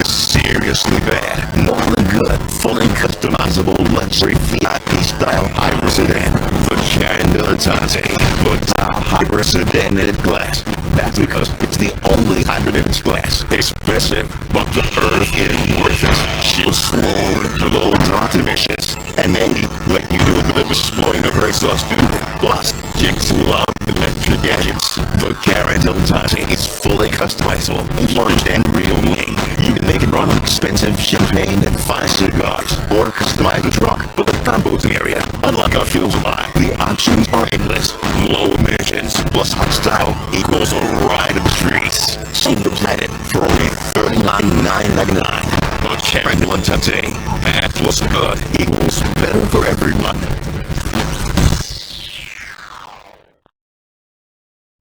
It's seriously bad. More than good. Fully customizable luxury VIP style hybrid sedan. The Canon Dilettante. The hybrid sedan in glass. That's because it's the only hybrid in its class. Expensive, but the earth is worth it. She'll slow low dot emissions. And maybe let you do a bit of exploring of her exhaust tube. Plus, chicks love electric gadgets. The Canon Dilettante is fully customizable, plunged and real wing. You can make it run expensive champagne and fine cigars, or customize the truck for the composting area. Unlike a fuel supply, the options are endless. Low emissions plus hot style equals a ride of the streets. Save the planet for only $39,999. The Canon Dilettante. Bad plus good equals better for everyone.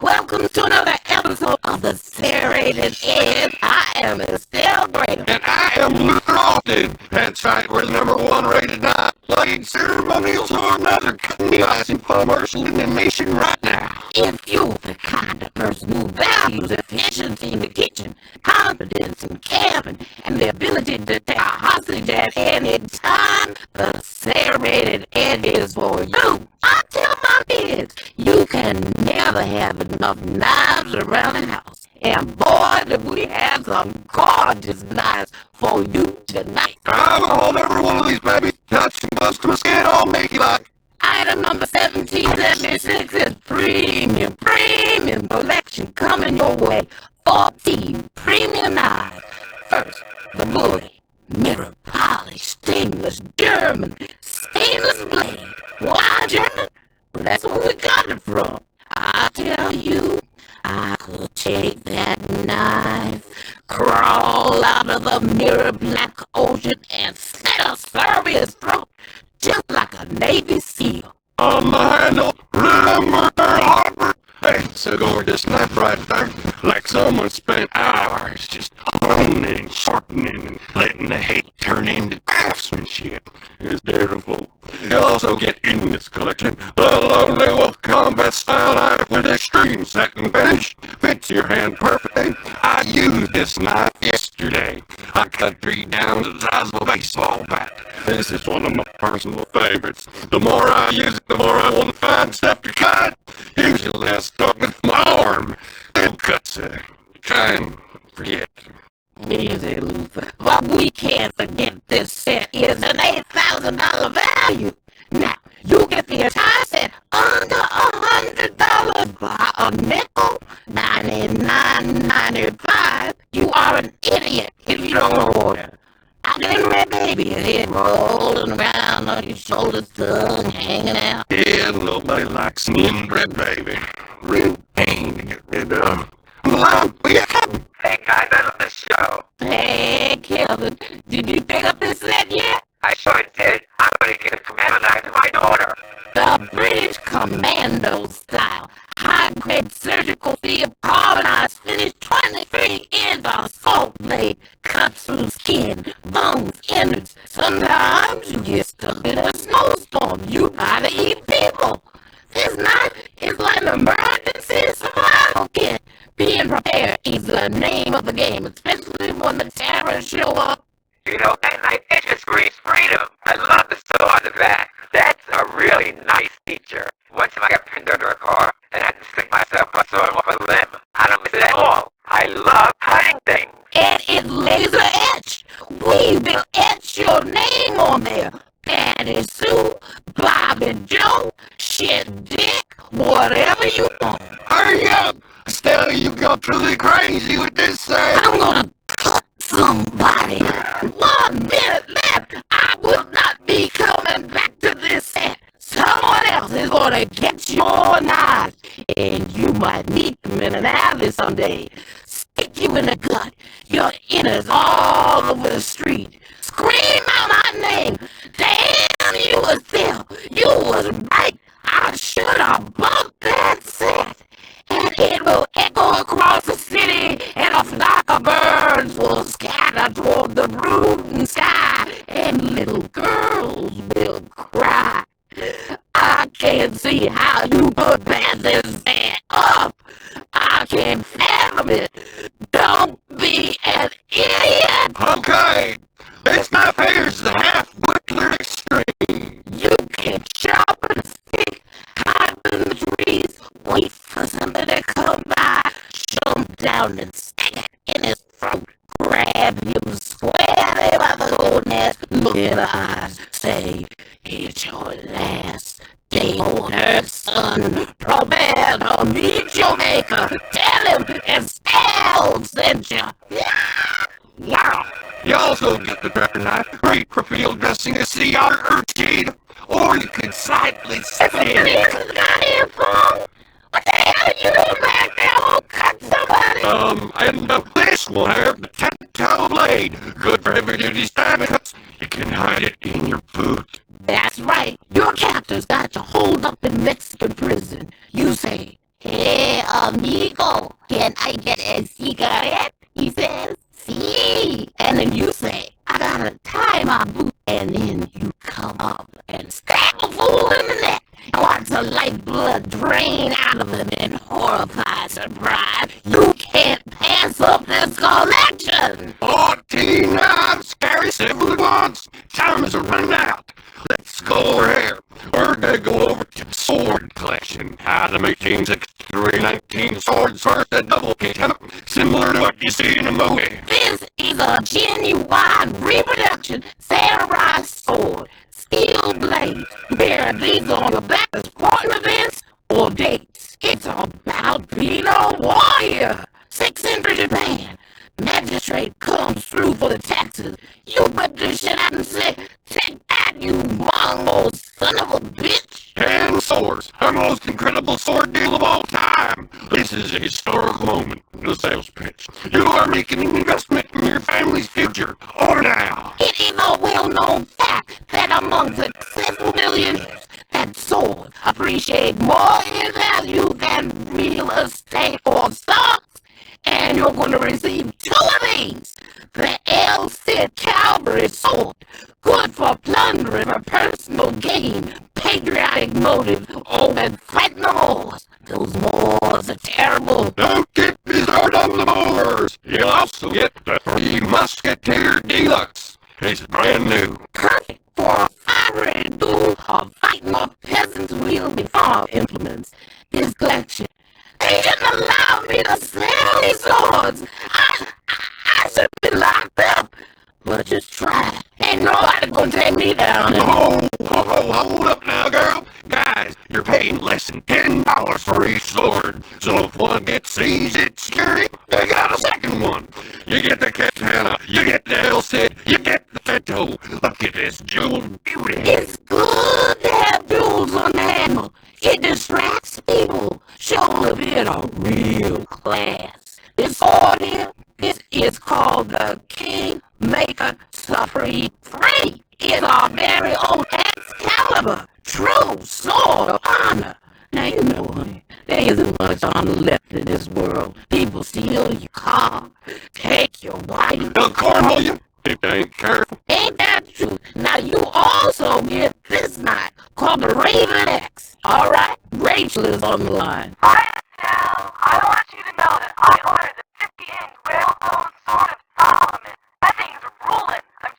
Welcome to another episode of the Serrated Edge. I am Estelle Braden. And I am Luther Austin. That's right, we're the #1 rated non-playing ceremonials organizer cutting the ice and commercial in the nation right now. If you're the kind of person who values efficiency in the kitchen, confidence in camping, and the ability to take a hostage at any time, the Serrated Edge is for you. I tell my kids, you can never have enough knives around the house. And boy, do we have some gorgeous knives for you tonight. I'm gonna hold every one of these babies, touch and bust them, skin all make you like. Item number 1776 is premium collection coming your way. 14 premium knives. First, the Bully, mirror polished, stainless German, stainless blade. Why German? Well, that's where we got it from. I tell you, I could take that knife, crawl out of the mirror black ocean, and slit a Serbia's throat, just like a Navy SEAL. On the handle, remember Pearl Harbor. Hey, so gorgeous knife right there. Like someone spent hours just honing, sharpening, and letting the hate turn into craftsmanship. It's beautiful. You'll also get in this collection the lonely wolf combat style knife with extreme satin finish. Fits your hand perfectly. I used this knife yesterday. I cut 3 down to the size of a baseball bat. This is one of my personal favorites. The more I use it, the more I want to find stuff to cut. Usually I start with my arm. Then cuts it. Try and forget. Easy, Luther. But we can't forget this set is an $8,000 value. Now, you get the entire set under $100 by a nickel, $99.95. You are an idiot if you don't order. I get a red baby, your head rolling around on your shoulders, tongue hanging out. Yeah, nobody likes me and red baby. Real pain to get rid of. Hello, hey guys, I love the show. Hey, Kevin, did you pick up this set yet? I sure did. I'm gonna give a commando knife to my daughter. The British Commando style, high-grade surgical field, carbonized finish, 23-inch assault blade, cuts through skin, bones, innards. Sometimes you get stuck in a snowstorm. You gotta eat people. This knife is like an emergency survival kit. Being prepared is the name of the game, especially when the terrorists show up. You know, and like, it just screams freedom. I love the saw on the back. That's a really nice feature. One time I got pinned under a car and I had to stick myself by sawing off a limb. I don't miss it at all. I love cutting things. And it's laser etched. We will etch your name on there. Patty Sue, Bobby Joe, shit Dick, whatever you want. Hurry up! Stella, you go truly crazy with this thing. I'm gonna cut somebody. 1 minute left. I will not be coming back to this set. Someone else is gonna get your knives, and you might meet them in an alley someday. Stick you in the gut. Your innards all over the street. Scream out my name. Damn, you was there. You was right. I should have bumped that set. And it will echo across the city, and a flock of birds will scatter toward the brooding sky, and little girls will cry. I can't see how you could pass this set up. I can't fathom it. Don't be an idiot. Okay, this knife here's the half-wickler extreme. You can sharpen a stick, hide in the trees, wait for somebody to come by, jump down and stick it in his throat, grab him squarely by the golden ass, look in the eyes, say, it's your last day on earth, son. Prepare to meet your maker. Tell him it's Al sent you. Yeah. You also get the Dragon Knife, great for field dressing a sea otter or jade, or you can silently sip it in. What the hell are you doing back there? Oh, cut somebody. And this one here, the 10-toe blade, good for heavy-duty stabbing cuts. You can hide it in your boot. That's right. Your captor's got you holed up in Mexican prison. You say, hey, amigo, can I get a cigarette? He says, see. And then you say, I gotta tie my boot. And then you come up and stab a fool in the neck. And watch the lifeblood drain out of him in horrified surprise. You can't pass up this collection. 14 knives, carry 7 at once. Time is running out. Let's go over here. We're gonna go over to the sword collection. How to make teams 319 swords first, a double kick, similar to what you see in a movie. This is a genuine reproduction samurai sword. Steel blades. Wear these on your back as sporting events or dates. It's about being a warrior. 6 in Japan. Magistrate comes through for the taxes. You whip this shit out and say, take that, you Mongol son of a bitch. 10 swords, the most incredible sword deal of all time. This is a historical moment in the sales pitch. You are making an investment in your family's future. Order now. It is a well-known fact that among successful millionaires, that swords appreciate more in value than real estate or stocks. And you're going to receive 2 of these. The El Cid Cavalry Sword, good for plundering for personal gain, patriotic motive, or when fighting the Moors. Those Moors are terrible. Don't get me started on the Moors. You'll also get the 3 Musketeer Deluxe. It's brand new. Perfect for a fiery duel or fighting off peasants wielding farm implements. This collection, they didn't allow me to sell these swords. I should be locked up. But just try. Ain't nobody gonna take me down. Hold up now, girl. Guys, you're paying less than $10 for each sword. So if one gets seized at security, they got a second one. You get the katana, you get the El Cid, you get the Fento. Look at this jeweled beauty. It's good to have jewels on the handle. It distracts people. Show a bit of real class. This sword here, this is called the Kingmaker Supreme 3. It's our very own Excalibur, true sword of honor. Now you know, honey, there isn't much honor left in this world. People steal your car, take your wife. They'll cornhole you if they ain't careful. Ain't that the truth? Now you also get this knife called the Raven X. Alright, Rachel is on the line. Hi, Estelle. I want you to know that I ordered the 50-inch whalebone sword of Solomon. That thing's ruling. I'm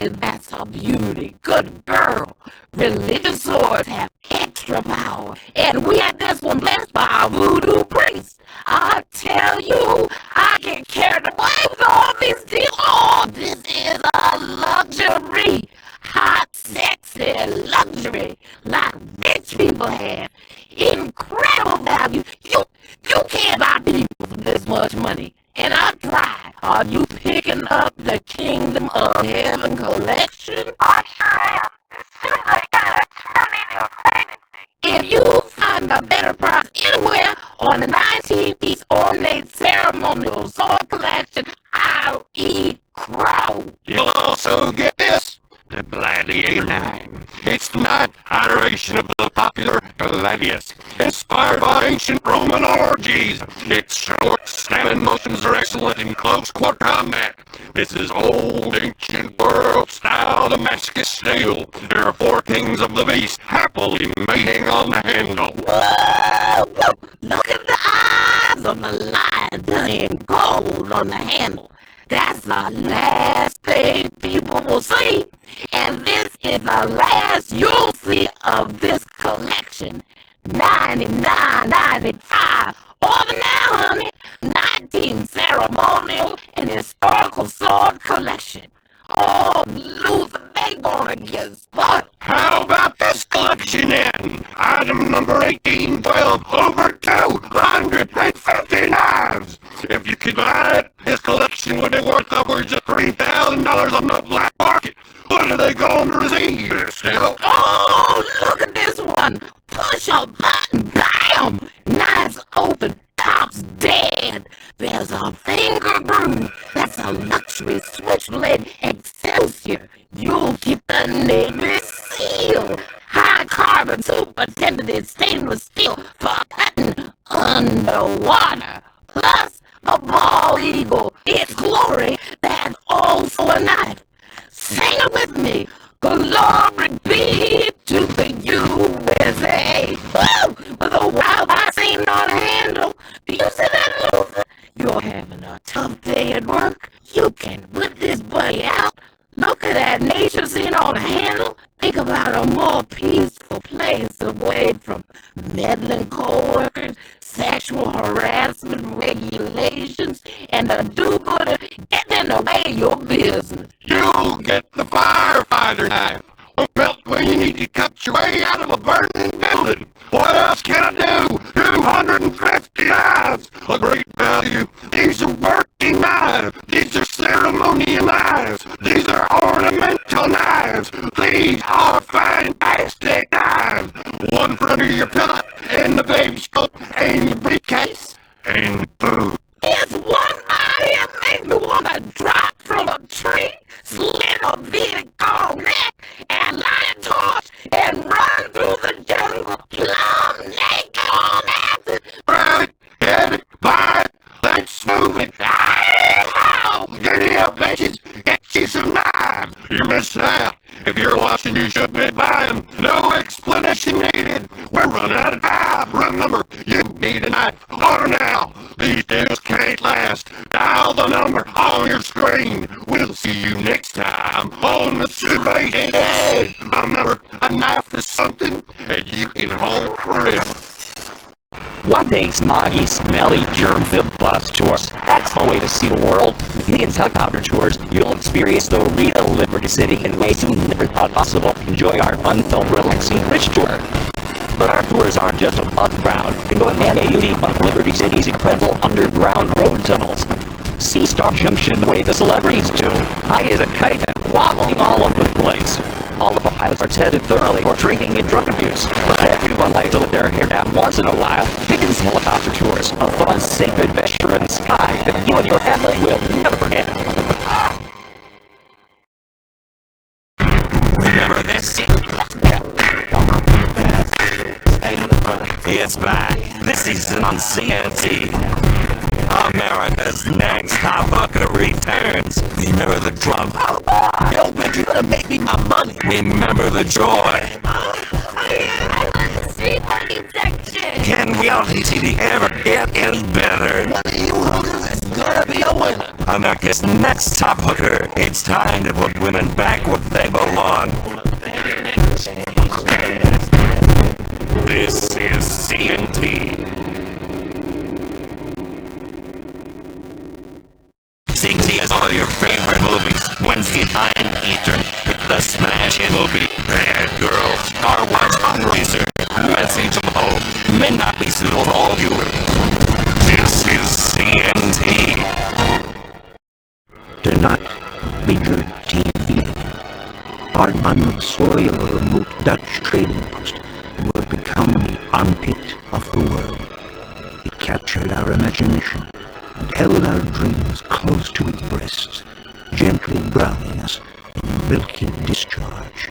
me that's a beauty. Good girl. Religious swords have extra power, and we had this one blessed by our voodoo priest. I tell you, I get carried away with all these deals. Oh, this is a luxury. Hot, sexy luxury like rich people have. Incredible value. You can't buy people for this much money. And I've tried. Are you picking up the Kingdom of Heaven collection? I sure am. As soon as I get it, turn me into a pregnancy. If you find a better price anywhere on the 19-piece ornate ceremonial sword collection, I'll eat crow. You'll also get this, the Gladiator 9. It's the ninth iteration of the popular Gladius, inspired by ancient Roman orgies. Its short, snapping motions are excellent in close quarter combat. This is old, ancient world-style Damascus steel. There are 4 kings of the beast happily mating on the handle. Whoa, whoa. Look at the eyes of the lion done gold on the handle. That's the last thing people will see. And this is the last you'll see of this collection. $99.95. Order now, honey. 19 ceremonial and historical sword collection. Oh, Luther, they gonna get spun. How about this collection then? Item number 1812, over 250 knives. If you could buy it, this collection would be worth upwards of $3,000 on the black market. What are they going to receive, Estelle? Oh, look at this one. Push a button, bam! Knives open, tops dead. There's a finger groove. That's a luxury switchblade Excelsior. You'll get the Navy SEAL. High carbon superintendent stainless steel for cutting underwater. Plus, a bald eagle. Its glory, that's also a knife. Sing it with me. Glory be to the USA. Woo! With a wild I seen on the handle. Do you see that, Luther? You're having a tough day at work. You can whip this buddy out. Look at that nature scene on the handle. Think about a more peaceful place away from meddling co-workers, sexual harassment regulations, and the do-gooder getting in the way of your business. You'll get the firefighter knife. A belt when you need to cut your way out of a burning building. What else can I do? 250 knives. A great value. These are working knives. These are ceremonial knives. These are ornamental knives. These are fantastic knives. One for under your pillow, and the baby scope, and your briefcase, and food. It's one body that makes me want to drop from a tree, slit a vehicle neck, and light a torch, and run through the jungle, plumb naked on acid. Right, get it, buy it, let's move it. Giddy up, bitches, get you some knives. You're missing out. If you're watching, you should be buying. No explanation needed. We're running out of time. Remember, you need a knife. Order now. These deals can't last. Dial the number on your screen. We'll see you next time on the Super 8. Remember, a knife is something that you can hold forever. One day, smoggy, smelly, germ-filled bus tours. That's the way to see the world. With Gideon's helicopter tours, you'll experience the real Liberty City in ways you never thought possible. Enjoy our fun-filled, relaxing bridge tour. But our tours aren't just above ground. You can go and AUD on Liberty City's incredible underground road tunnels. See Star Junction the way the celebrities do. High as a kite and wobbling all over the place. All of the pilots are tested thoroughly for drinking and drug abuse, but everyone likes to let their hair down once in a while. Dickens helicopter tours, a fun, safe adventure in the sky that you and your family will never forget. Remember this? It's back. This season on CNT. America's Next Top Hooker returns. Remember the drum. Yo, man, you better make me my money. Remember the joy. Can reality TV ever get any better? What are you hookers? gonna be a winner. America's next top hooker. It's time to put women back where they belong. This is CNT. CNT has all your favorite movies. Wednesday night, Eastern. The smash hit movie. Bad Girls. Car Wash Fundraiser. Message from Home. May not be suitable for all viewers. This is CNT. Tonight, Major TV. Part 1 of the story of a remote Dutch trading post that would become the armpit of the world. It captured our imagination and held our dreams close to its breasts, gently drowning us in milky discharge.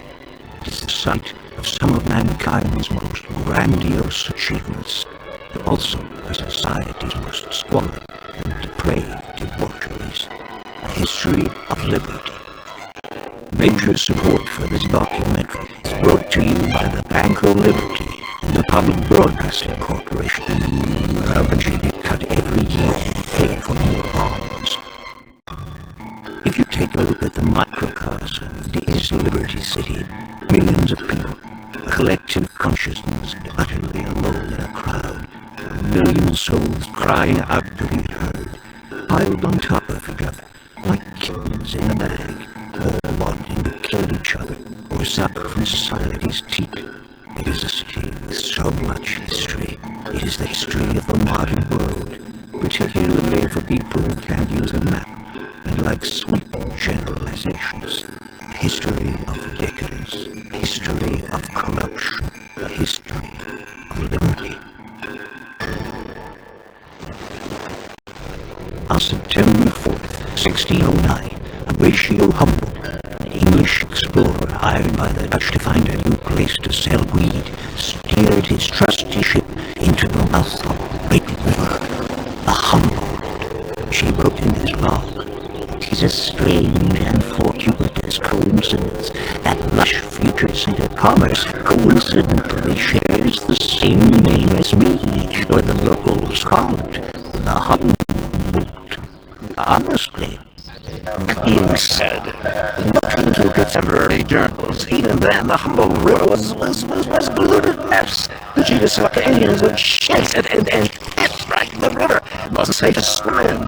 It is the site of some of mankind's most grandiose achievements, but also of society's most squalid and depraved debaucheries. A History of Liberty. Major support for this documentary is brought to you by the Bank of Liberty and the Public Broadcasting Corporation, where our budget is cut every year and pay for more bonds. If you take a look at the microcosm of this Liberty City, millions of people, a collective consciousness utterly alone in a crowd, a million souls crying out to be heard, piled on top of each other, like kittens in a bag, all wanting to kill each other or suck from society's teeth. It is a city with so much history. It is the history of the modern world, particularly for people who can't use a map and like sweeping generalizations. A history of decadence, a history of corruption, a history of liberty. On September 4th, 1609, Horatio Humboldt, an English explorer hired by the Dutch to find a new place to sell weed, steered his trusty ship into the mouth of the great river, the Humboldt. She wrote in his log, "'Tis a strange and fortuitous coincidence that lush future center commerce coincidentally shares the same name as me, or the locals call it the Humboldt. Honestly," you said, looking through contemporary journals, even then the Humboldt River was a polluted mess. The genus of aliens would shit and piss right in the river. It wasn't safe to swim in.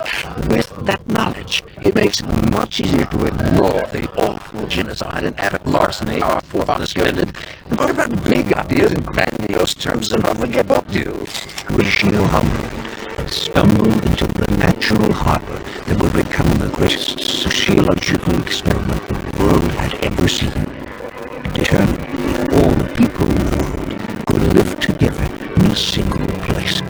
With that knowledge, it makes it much easier to ignore the awful genocide and epic larceny our forefathers committed, and what about big ideas in grandiose terms and what we get up to? Horatio Humboldt had stumbled into the natural harbor that would become the greatest sociological experiment the world had ever seen, to determine if all the people in the world could live together in a single place.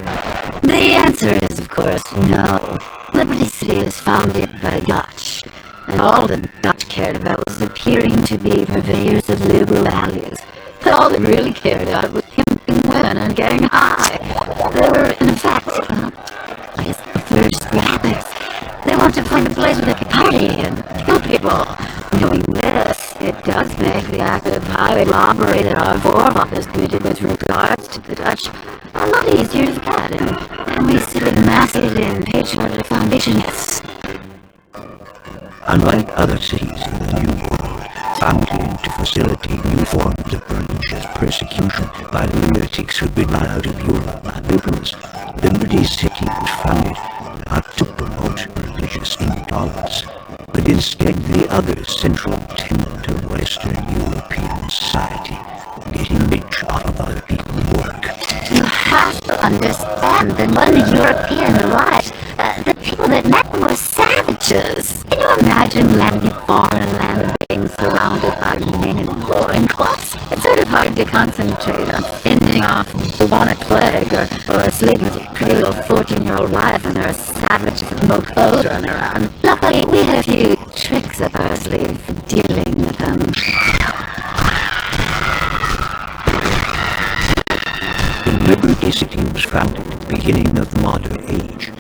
The answer is, of course, no. Liberty City was founded by Dutch, and all the Dutch cared about was appearing to be purveyors of liberal values. But all they really cared about was pimping women and getting high. They were, in fact, the first rabbits. They want to find a place where they can party and kill people. Knowing this, it does make the act of highway robbery that our forefathers committed with regards to the Dutch a lot easier to get, and we see it massive in patriotic foundationists. Unlike other cities in the New World, founded to facilitate new forms of religious persecution by lunatics who'd been run out of Europe by liberals, Liberty City was founded not to promote religious intolerance, but instead the other central tenet of Western European society, getting rich off of other people's work. You have to understand that when the European arrived, the people that met them were savages. Can you imagine landing foreign land being surrounded by men in loincloths? It's sort of hard to concentrate on fending off bubonic plague or sleeping with a pretty little 14-year-old wife and there are savages with no clothes running around. Luckily, we had a few tricks up our sleeve for dealing with them. Liberty City was founded at the beginning of the modern age,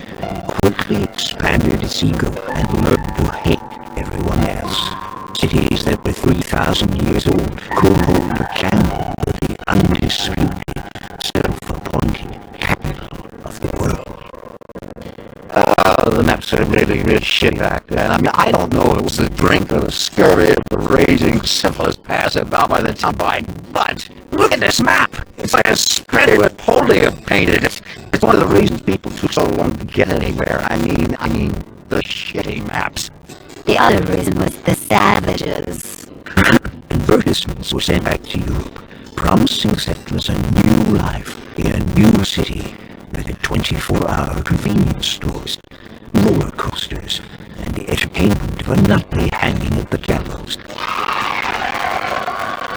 quickly expanded its ego and learned to hate everyone else. Cities that were 3,000 years old could hold a candle to the undisputed, self-appointed capital of the world. The maps some really good shit back then. I mean, I don't know if it was the drink or the scurry of the raging syphilis passing about by the top of my butt. Look at this map. It's like a spreader with polio painted. It's one of the reasons people took so long to get anywhere. I mean, the shitty maps. The other reason was the savages. Advertisements were sent back to Europe, promising settlers a new life in a new city that had 24-hour convenience stores, roller coasters, and the entertainment of a nutmeg hanging at the gallows.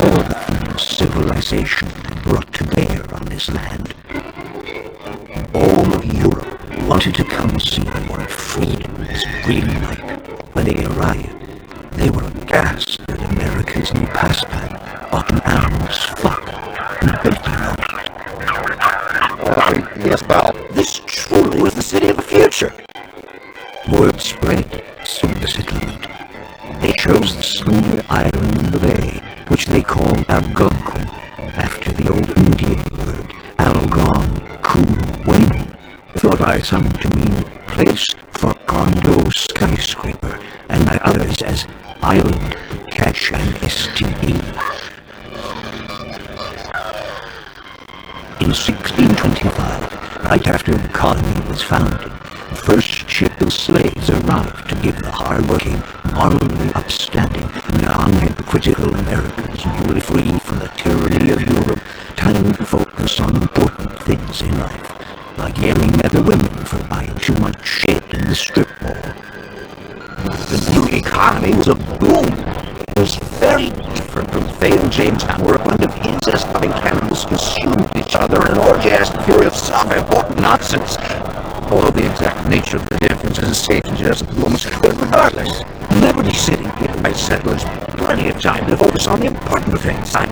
All the things civilization had brought to bear on this land. All of Europe wanted to come see what freedom is really like. When they arrived, they were aghast at America's new pastime of an arms fuck and building on it. Yes, well, this truly was the city of the future. Word spread, soon the settlement. They chose the smaller island in the bay, which they called Algonquin, after the old Indian word Algonquin, thought by some to mean place for condo skyscraper, and by others as island catch an STD. In 1625, right after the colony was founded, the first ship of slaves arrived to give the hard-working, morally upstanding, non-hypocritical Americans newly free from the tyranny of Europe time to focus on important things in life, like yelling at the women for buying too much shit in the strip mall. The new economy was a boom. It was very different from failed Jamestown, where a bunch of incest-loving cannibals consumed each other in an orgiastic fury of self-important nonsense. Although the exact nature of the differences is safe to just almost clear regardless. Liberty City gave my settlers plenty of time to focus on the important things. I'm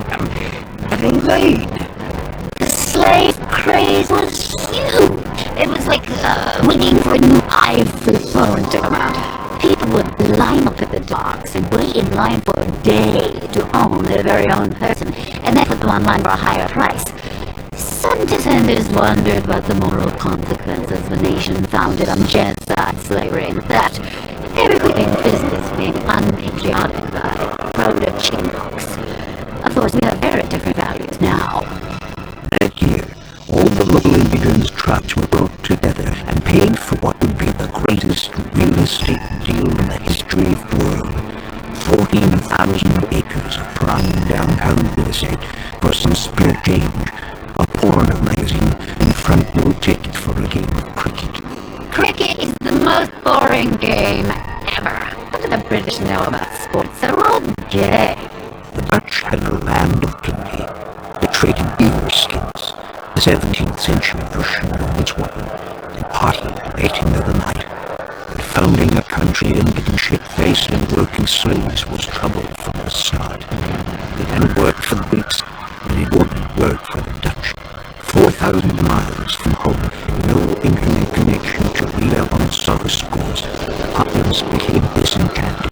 getting laid. The slave craze was huge. It was like waiting for a new iPhone to come out. People would line up at the docks and wait in line for a day to own their very own person, and then put them online for a higher price. Some dissenters wondered about the moral consequences of a nation founded on genocide, slavery, and theft. They were quitting business being unpatriotic by proud chickenpox. Of course, we have very different values now. That year, all the local immigrants' tribes were brought together and paid for what would be the greatest real estate deal in the history of the world. 14,000 acres of prime downtown real estate for some spare change, a porno magazine, and front row tickets for a game of cricket. Cricket is the most boring game ever. What do the British know about sports? They're all gay. The Dutch had a land of plenty. They traded beaver skins, the 17th century version of this one, and party late into the night. But founding a country and getting shit-faced and working slaves was trouble from the start. It hadn't worked for the Greeks, and it wouldn't work for the Dutch. 4,000 miles from home, no internet connection to read up on soccer scores, the populace became disenchanted.